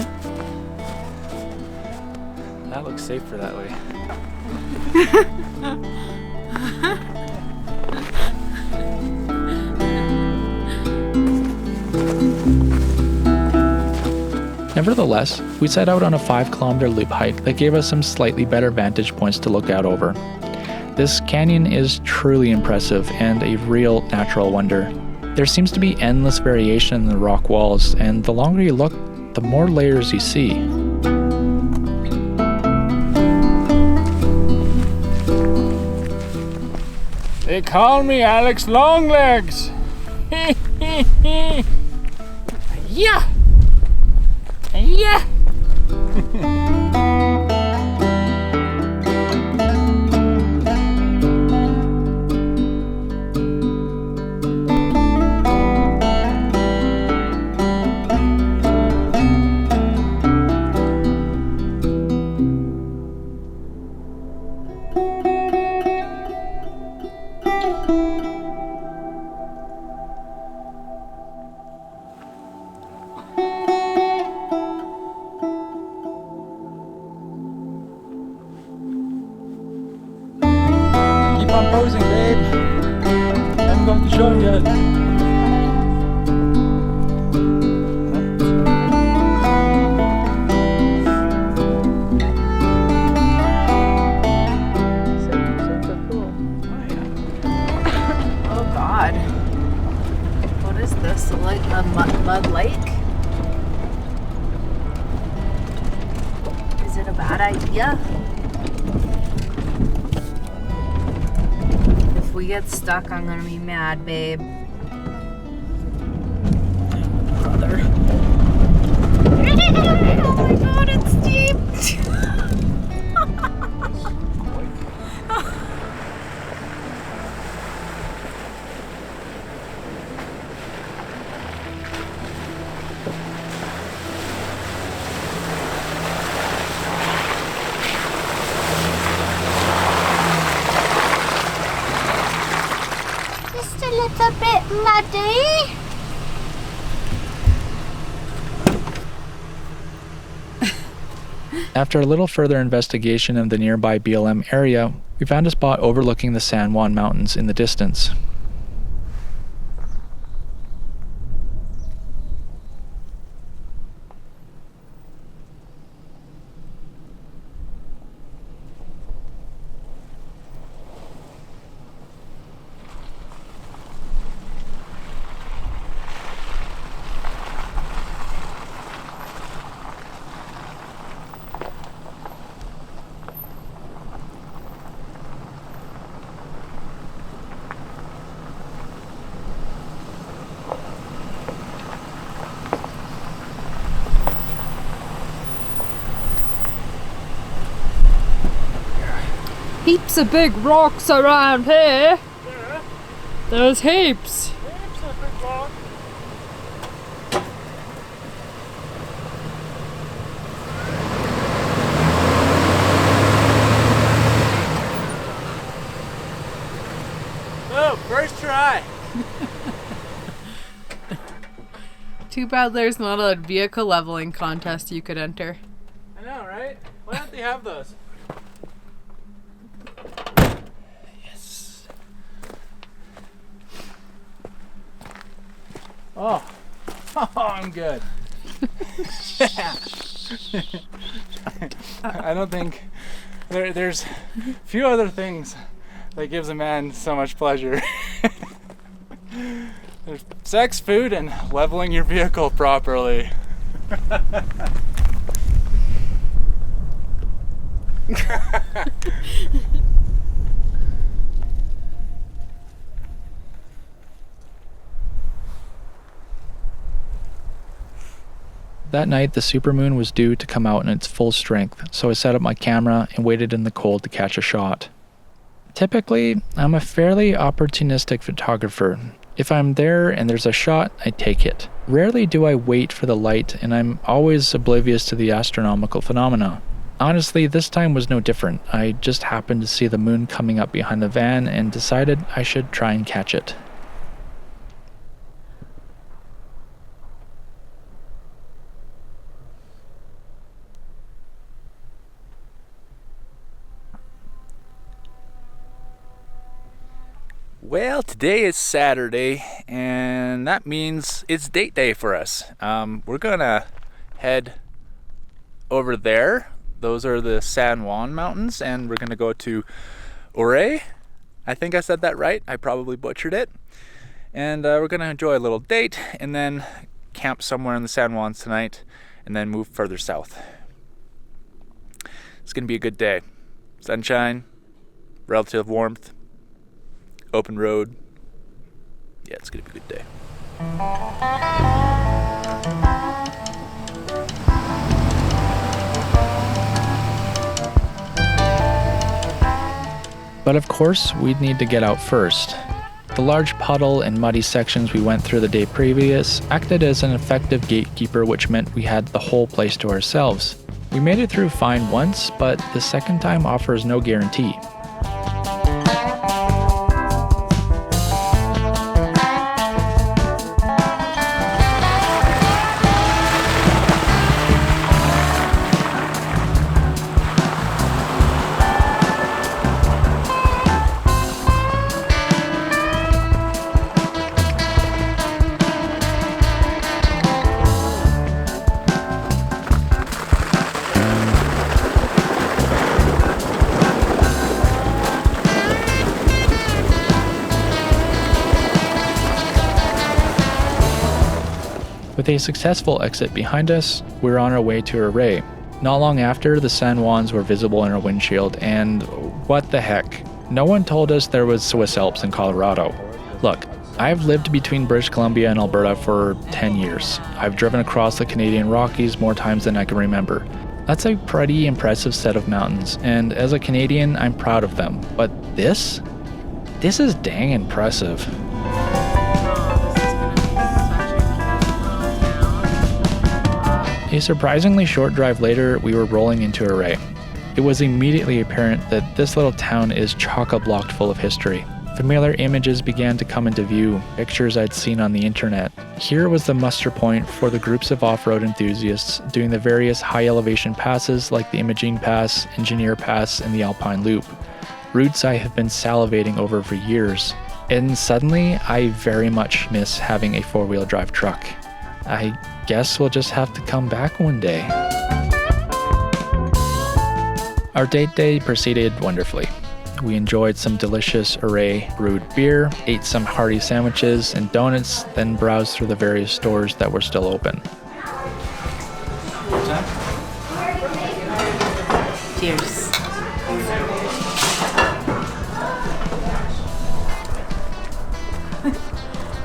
That looks safer that way. Nevertheless, we set out on a 5-kilometer loop hike that gave us some slightly better vantage points to look out over. This canyon is truly impressive and a real natural wonder. There seems to be endless variation in the rock walls, and the longer you look, the more layers you see. They call me Alex Longlegs. Yeah. Yeah. I'm posing, babe. I haven't got the shot yet. If we get stuck, I'm gonna be mad, babe. Brother. Oh my god, it's deep! Just a little bit muddy. After a little further investigation of the nearby BLM area, we found a spot overlooking the San Juan Mountains in the distance. Heaps of big rocks around here. Yeah, There's heaps. it's a big rock. Oh, first try. Too bad there's not a vehicle leveling contest you could enter. I know, right? Why don't they have those? Yes. Oh, I'm good. Yeah. I don't think there's few other things that gives a man so much pleasure. There's sex, food, and leveling your vehicle properly. That night, the supermoon was due to come out in its full strength, so I set up my camera and waited in the cold to catch a shot. Typically, I'm a fairly opportunistic photographer. If I'm there and there's a shot, I take it. Rarely do I wait for the light, and I'm always oblivious to the astronomical phenomena. Honestly, this time was no different. I just happened to see the moon coming up behind the van and decided I should try and catch it. Well, today is Saturday, and that means it's date day for us. We're gonna head over there. Those are the San Juan Mountains, and we're gonna go to Ouray. I think I said that right. I probably butchered it. And we're gonna enjoy a little date, and then camp somewhere in the San Juans tonight, and then move further south. It's gonna be a good day. Sunshine, relative warmth, open road. Yeah, it's gonna be a good day. But of course, we'd need to get out first. The large puddle and muddy sections we went through the day previous acted as an effective gatekeeper, which meant we had the whole place to ourselves. We made it through fine once, but the second time offers no guarantee. With a successful exit behind us, we were on our way to Ouray. Not long after, the San Juans were visible in our windshield, and what the heck? No one told us there was Swiss Alps in Colorado. Look, I've lived between British Columbia and Alberta for 10 years. I've driven across the Canadian Rockies more times than I can remember. That's a pretty impressive set of mountains, and as a Canadian, I'm proud of them. But this is dang impressive. A surprisingly short drive later, we were rolling into Ouray. It was immediately apparent that this little town is chock-a-blocked full of history. Familiar images began to come into view, pictures I'd seen on the internet. Here was the muster point for the groups of off-road enthusiasts doing the various high-elevation passes like the Imogene Pass, Engineer Pass, and the Alpine Loop. Routes I have been salivating over for years. And suddenly, I very much miss having a four-wheel drive truck. I guess we'll just have to come back one day. Our date day proceeded wonderfully. We enjoyed some delicious Ouray brewed beer, ate some hearty sandwiches and donuts, then browsed through the various stores that were still open. Cheers.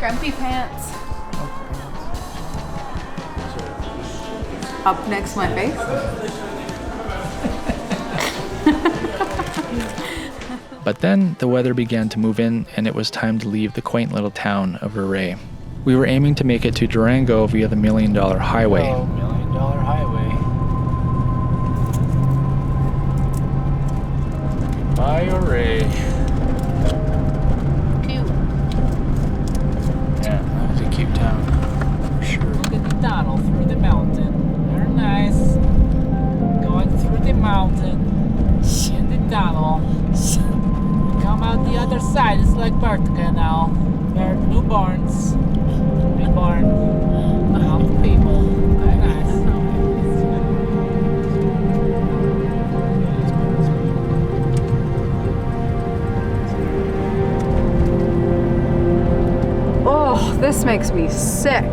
Grumpy pants. Up next to my face. But then the weather began to move in and it was time to leave the quaint little town of Ouray. We were aiming to make it to Durango via the $1 Million Highway. Oh, $1 Million Highway. Bye, Ouray. Cute. Yeah, that was a cute town. For sure. Look at the tunnel through the mountain. Very nice. Going through the mountain. In the tunnel. Come out the other side. It's like birth canal. There are new barns. Big barn. Mountain people. Very nice. Oh, this makes me sick.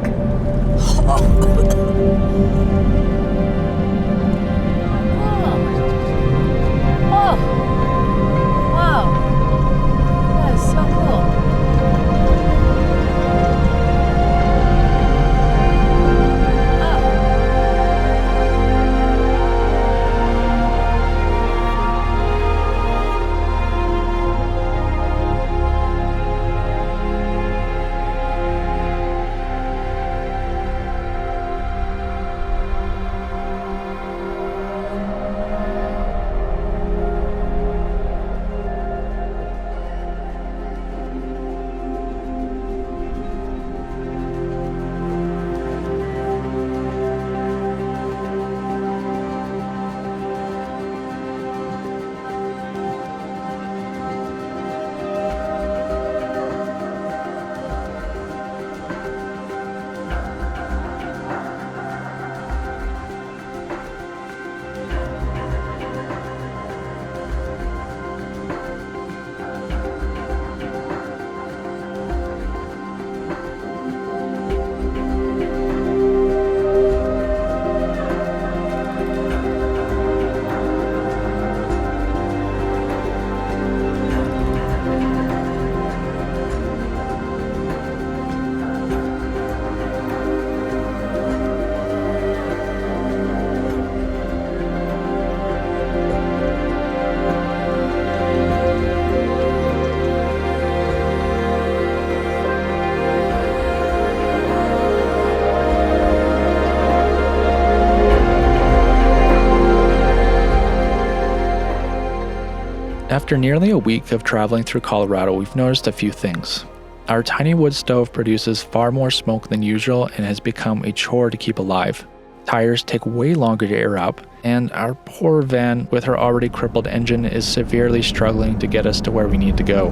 After nearly a week of traveling through Colorado, we've noticed a few things. Our tiny wood stove produces far more smoke than usual and has become a chore to keep alive. Tires take way longer to air up, and our poor van with her already crippled engine is severely struggling to get us to where we need to go.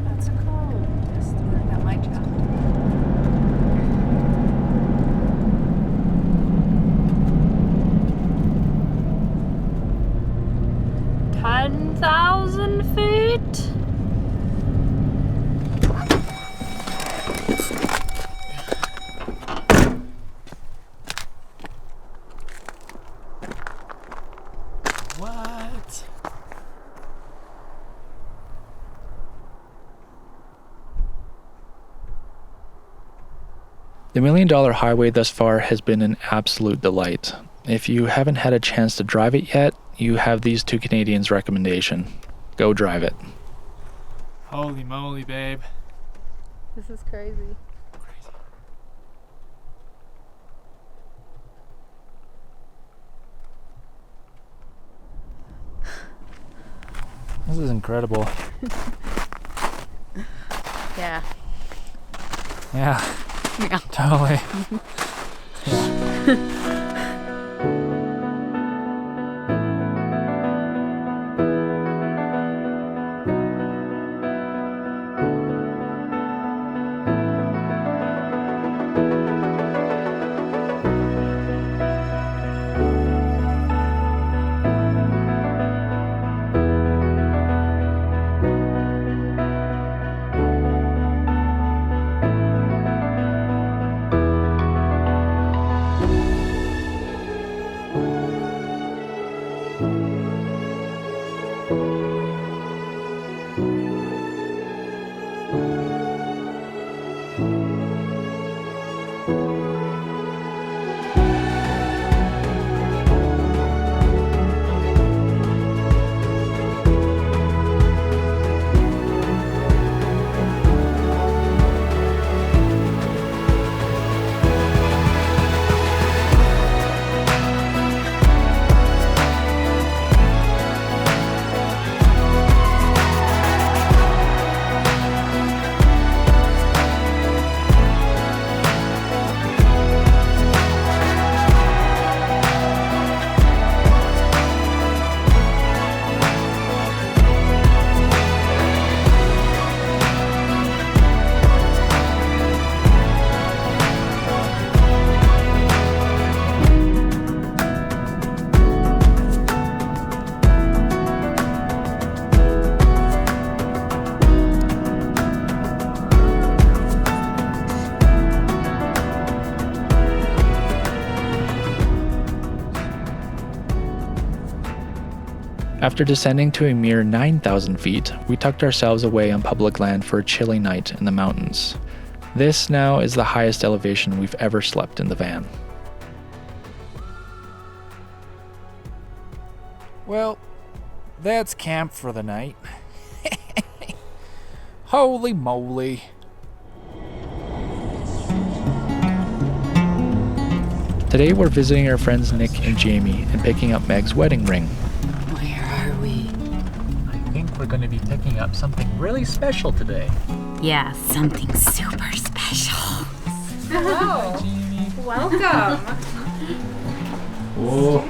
That's cool. Just work out my job. feet. The $1 Million Highway thus far has been an absolute delight. If you haven't had a chance to drive it yet, you have these two Canadians' recommendation. Go drive it. Holy moly, babe. This is crazy. This is incredible. Yeah. Yeah. Yeah. Totally. After descending to a mere 9,000 feet, we tucked ourselves away on public land for a chilly night in the mountains. This now is the highest elevation we've ever slept in the van. Well, that's camp for the night. Holy moly. Today we're visiting our friends Nick and Jamie and picking up Meg's wedding ring. Where are we? I think we're going to be picking up something really special today. Yeah, something super special. Hello. Welcome. Whoa.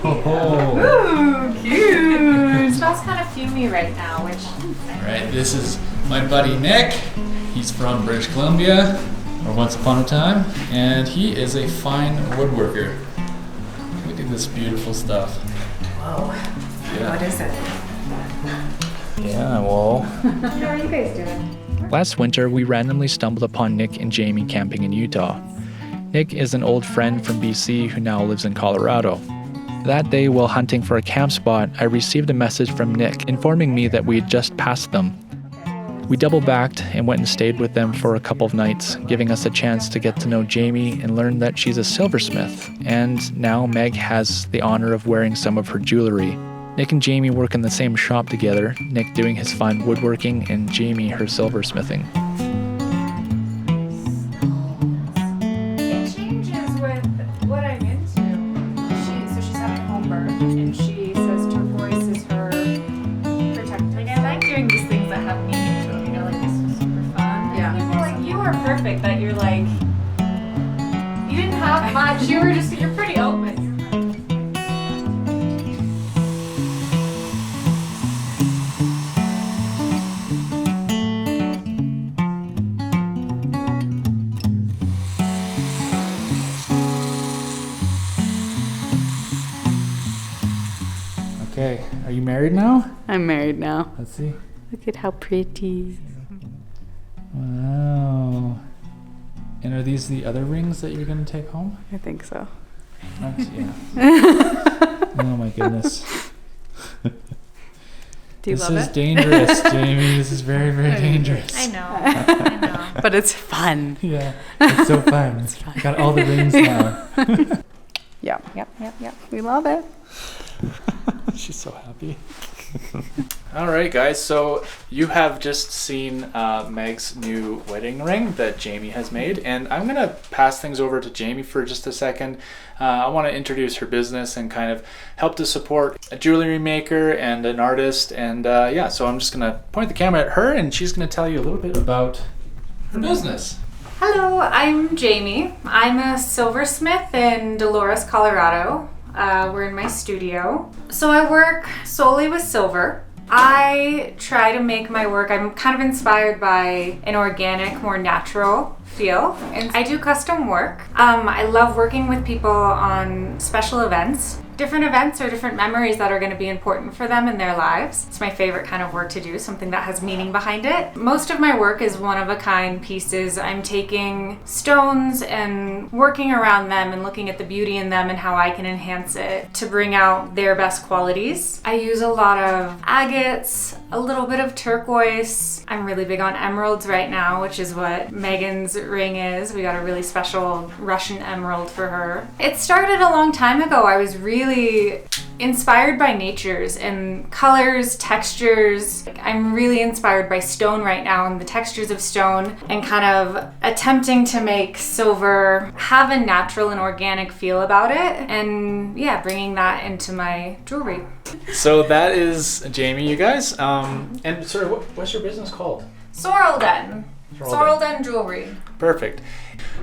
Ooh, cute. It smells kind of fumey right now, which... Alright, this is my buddy Nick. He's from British Columbia, or once upon a time, and he is a fine woodworker. Look at this beautiful stuff. Whoa. Yeah. What is it? Yeah, well. How are you guys doing? Last winter, we randomly stumbled upon Nick and Jamie camping in Utah. Nick is an old friend from BC who now lives in Colorado. That day, while hunting for a camp spot, I received a message from Nick informing me that we had just passed them. We double-backed and went and stayed with them for a couple of nights, giving us a chance to get to know Jamie and learn that she's a silversmith, and now Meg has the honor of wearing some of her jewelry. Nick and Jamie work in the same shop together, Nick doing his fine woodworking and Jamie her silversmithing. It changes with what I'm into. So she's having home birth, and she says turquoise is her protector. Like, I like doing these things that have meaning to them, you know, like this was super fun. Yeah. And people are like, you are perfect, that you're like, you didn't have much, you're pretty open. Okay, are you married now? I'm married now. Let's see. Look at how pretty. Wow. And are these the other rings that you're going to take home? I think so. Yeah. Oh my goodness. Do you This love is it? dangerous, Jamie. This is very, very dangerous. I know. I know. But it's fun. Yeah, it's so fun. Got all the rings now. Yep. We love it. She's so happy. All right, guys. So you have just seen Meg's new wedding ring that Jamie has made, and I'm gonna pass things over to Jamie for just a second. I want to introduce her business and kind of help to support a jewelry maker and an artist, and yeah. So I'm just gonna point the camera at her, and she's gonna tell you a little bit about her business. Hello, I'm Jamie. I'm a silversmith in Dolores, Colorado. We're in my studio. So I work solely with silver. I try to make my work, I'm kind of inspired by an organic, more natural feel. And I do custom work. I love working with people on special events. Different events or different memories that are going to be important for them in their lives. It's my favorite kind of work to do, something that has meaning behind it. Most of my work is one-of-a-kind pieces. I'm taking stones and working around them and looking at the beauty in them and how I can enhance it to bring out their best qualities. I use a lot of agates, a little bit of turquoise. I'm really big on emeralds right now, which is what Megan's ring is. We got a really special Russian emerald for her. It started a long time ago. I was really inspired by natures and colors, textures. I'm really inspired by stone right now and the textures of stone, and kind of attempting to make silver have a natural and organic feel about it, and yeah, bringing that into my jewelry. So that is Jamie, you guys. And sort of, what's your business called? Sorrel-Den. Sorrel-Den Jewelry. Perfect.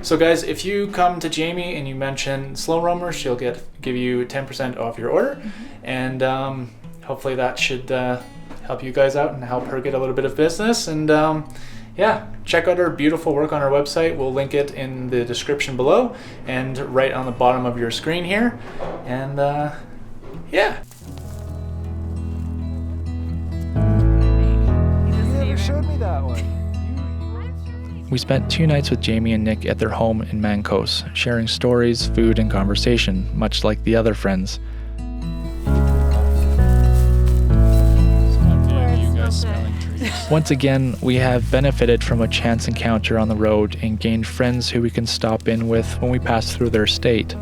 So guys, if you come to Jamie and you mention Slow Roamer, she'll give you 10% off your order, and hopefully that should help you guys out and help her get a little bit of business. And yeah, check out her beautiful work on our website. We'll link it in the description below and right on the bottom of your screen here. And yeah. You never showed me that one. We spent 2 nights with Jamie and Nick at their home in Mancos, sharing stories, food, and conversation, much like the other friends. Once again, we have benefited from a chance encounter on the road and gained friends who we can stop in with when we pass through their estate.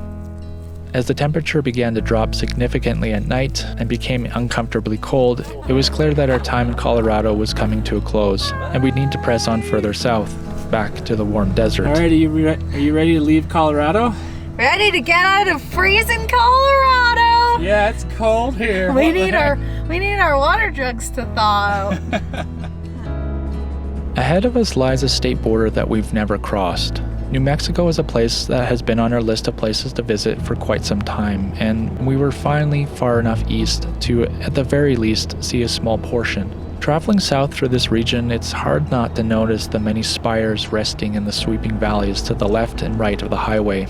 As the temperature began to drop significantly at night and became uncomfortably cold, it was clear that our time in Colorado was coming to a close, and we'd need to press on further south, back to the warm desert. All right, are you ready to leave Colorado? Ready to get out of freezing Colorado. Yeah, it's cold here. We need our water jugs to thaw out. Ahead of us lies a state border that we've never crossed. New Mexico is a place that has been on our list of places to visit for quite some time, and we were finally far enough east to, at the very least, see a small portion. Traveling south through this region, it's hard not to notice the many spires resting in the sweeping valleys to the left and right of the highway,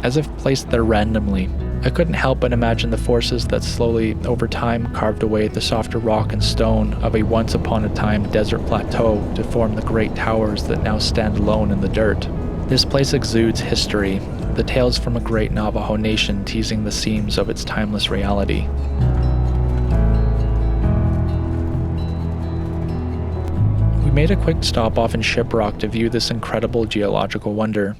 as if placed there randomly. I couldn't help but imagine the forces that slowly, over time, carved away the softer rock and stone of a once-upon-a-time desert plateau to form the great towers that now stand alone in the dirt. This place exudes history, the tales from a great Navajo nation teasing the seams of its timeless reality. We made a quick stop off in Shiprock to view this incredible geological wonder.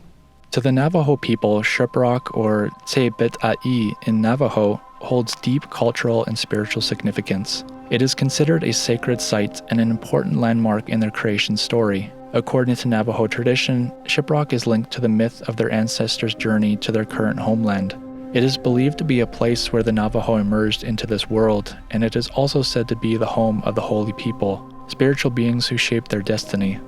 To the Navajo people, Shiprock, or EPIIIIC in Navajo, holds deep cultural and spiritual significance. It is considered a sacred site and an important landmark in their creation story. According to Navajo tradition, Shiprock is linked to the myth of their ancestors' journey to their current homeland. It is believed to be a place where the Navajo emerged into this world, and it is also said to be the home of the holy people, spiritual beings who shaped their destiny.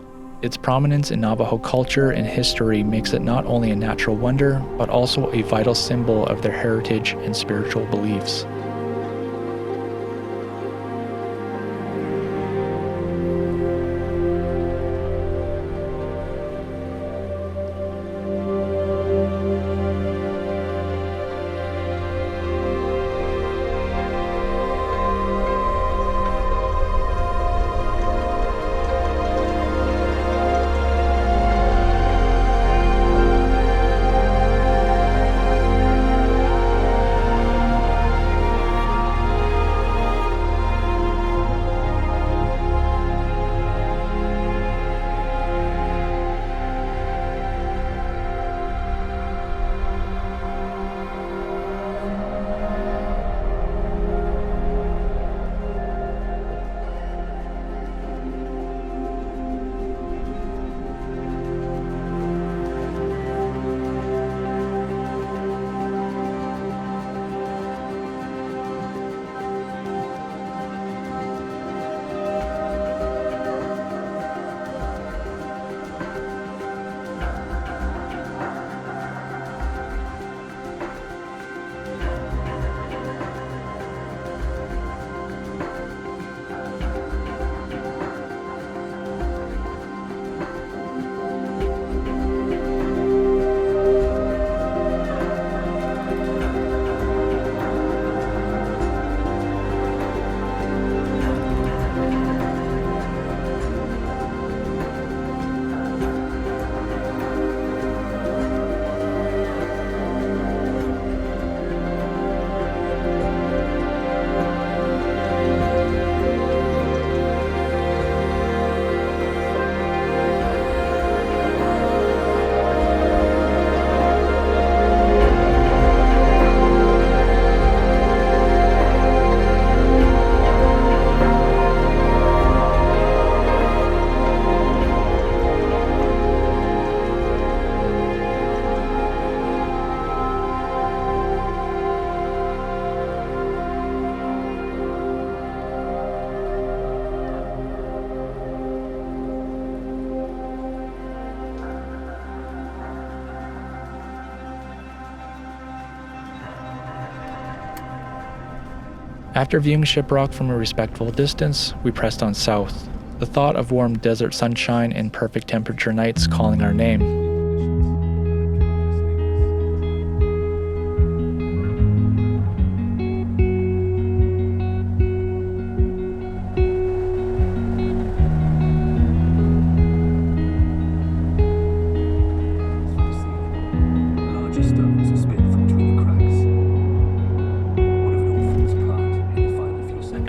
Its prominence in Navajo culture and history makes it not only a natural wonder, but also a vital symbol of their heritage and spiritual beliefs. After viewing Shiprock from a respectful distance, we pressed on south, the thought of warm desert sunshine and perfect temperature nights calling our name.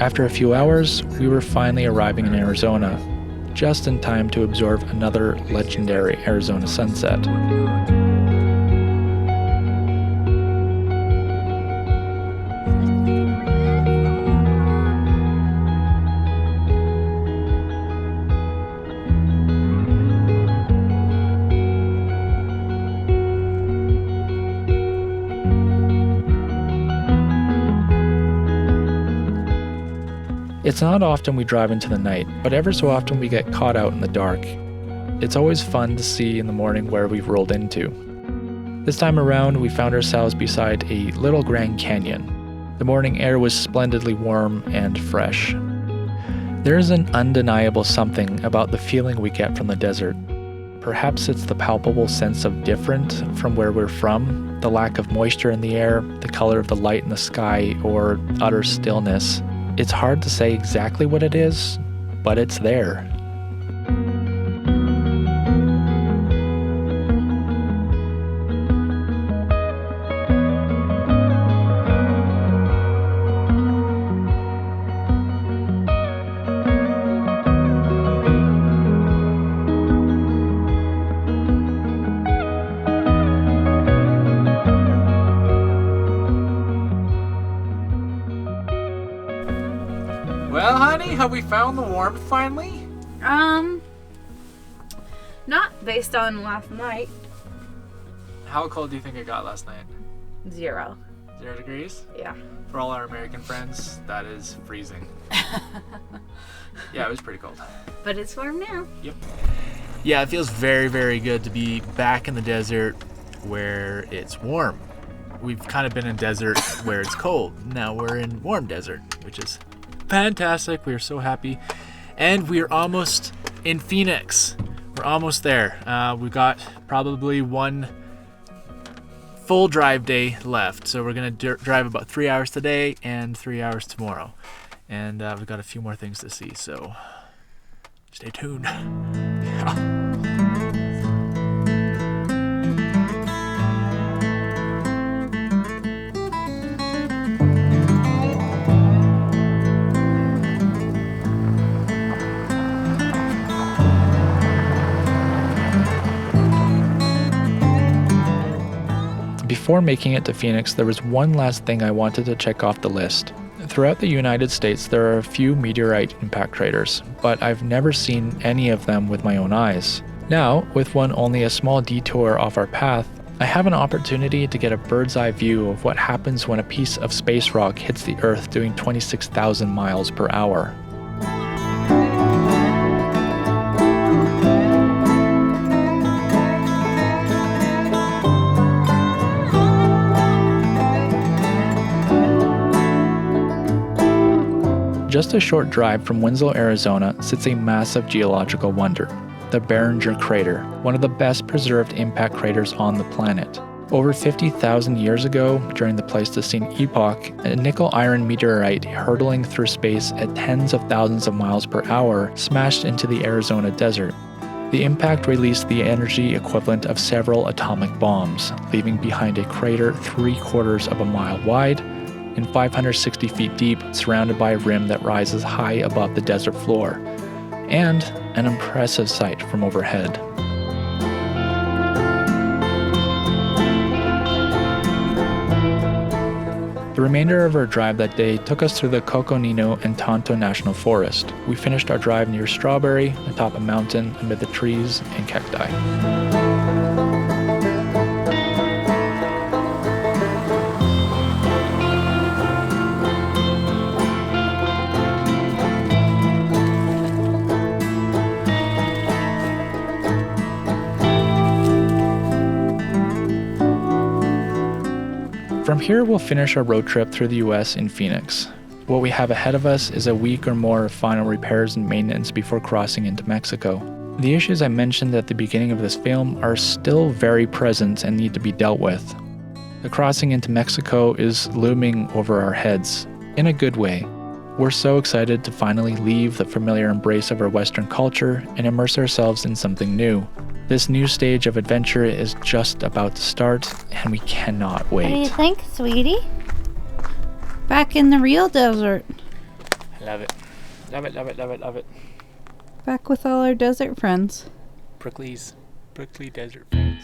After a few hours, we were finally arriving in Arizona, just in time to observe another legendary Arizona sunset. It's not often we drive into the night, but ever so often we get caught out in the dark. It's always fun to see in the morning where we've rolled into. This time around, we found ourselves beside a little Grand Canyon. The morning air was splendidly warm and fresh. There is an undeniable something about the feeling we get from the desert. Perhaps it's the palpable sense of different from where we're from, the lack of moisture in the air, the color of the light in the sky, or utter stillness. It's hard to say exactly what it is, but it's there. Well, honey, have we found the warmth finally? Not based on last night. How cold do you think it got last night? 0. 0 degrees? Yeah. For all our American friends, that is freezing. Yeah, it was pretty cold. But it's warm now. Yep. Yeah, it feels very, very good to be back in the desert where it's warm. We've kind of been in desert where it's cold. Now we're in warm desert, which is fantastic. We are so happy. And we're almost in Phoenix. We're almost there. We've got probably one full drive day left. So we're going to drive about 3 hours today and 3 hours tomorrow. And we've got a few more things to see. So stay tuned. Yeah. Before making it to Phoenix, there was one last thing I wanted to check off the list. Throughout the United States, there are a few meteorite impact craters, but I've never seen any of them with my own eyes. Now, with one only a small detour off our path, I have an opportunity to get a bird's eye view of what happens when a piece of space rock hits the Earth doing 26,000 miles per hour. Just a short drive from Winslow, Arizona, sits a massive geological wonder, the Barringer Crater, one of the best preserved impact craters on the planet. Over 50,000 years ago, during the Pleistocene epoch, a nickel-iron meteorite hurtling through space at tens of thousands of miles per hour smashed into the Arizona desert. The impact released the energy equivalent of several atomic bombs, leaving behind a crater 3/4 of a mile wide and 560 feet deep, surrounded by a rim that rises high above the desert floor, and an impressive sight from overhead. The remainder of our drive that day took us through the Coconino and Tonto National Forest. We finished our drive near Strawberry, atop a mountain amid the trees and cacti. From here, we'll finish our road trip through the US in Phoenix. What we have ahead of us is a week or more of final repairs and maintenance before crossing into Mexico. The issues I mentioned at the beginning of this film are still very present and need to be dealt with. The crossing into Mexico is looming over our heads, in a good way. We're so excited to finally leave the familiar embrace of our Western culture and immerse ourselves in something new. This new stage of adventure is just about to start, and we cannot wait. What do you think, sweetie? Back in the real desert. Love it. Love it, love it, love it, love it. Back with all our desert friends. Prickly desert friends.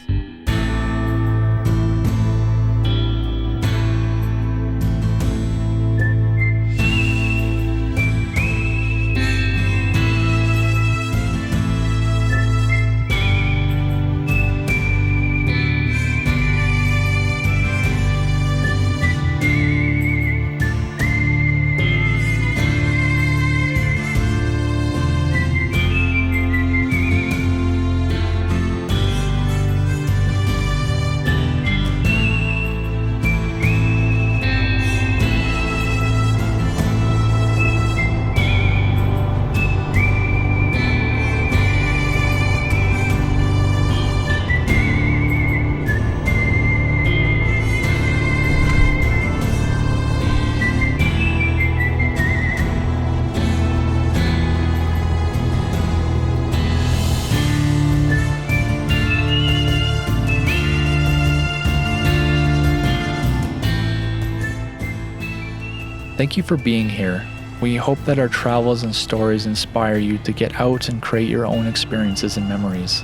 Thank you for being here. We hope that our travels and stories inspire you to get out and create your own experiences and memories.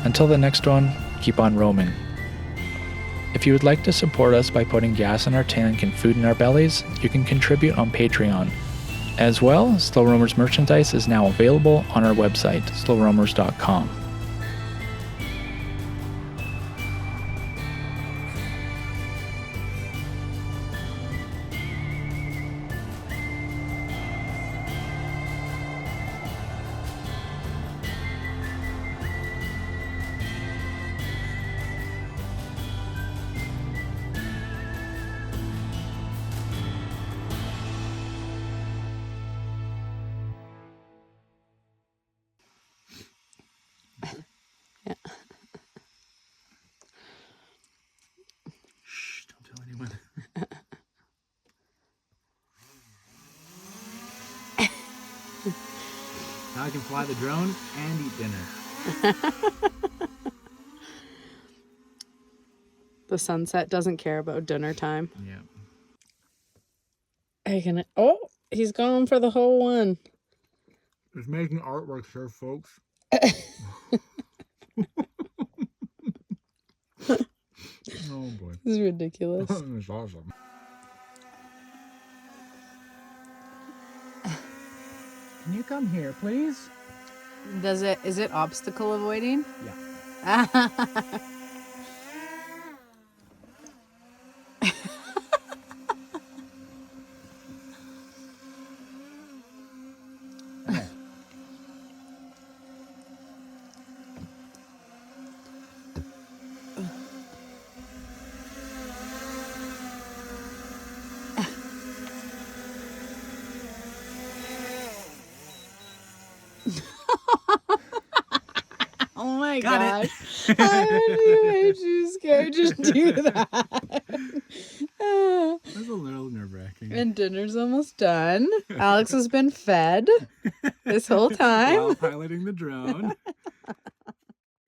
Until the next one, keep on roaming. If you would like to support us by putting gas in our tank and food in our bellies, you can contribute on Patreon. As well, Slow Roamers merchandise is now available on our website, slowroamers.com. Shh, don't tell anyone. Now I can fly the drone and eat dinner. The sunset doesn't care about dinner time. Yeah. Oh, he's going for the whole one. It's making artwork, sure, folks. Oh boy. This is ridiculous. It's awesome. Can you come here, please? Is it obstacle avoiding? Yeah. Oh my Got gosh. I made you scared to do that. That's a little nerve-wracking. And dinner's almost done. Alex has been fed this whole time. While piloting the drone.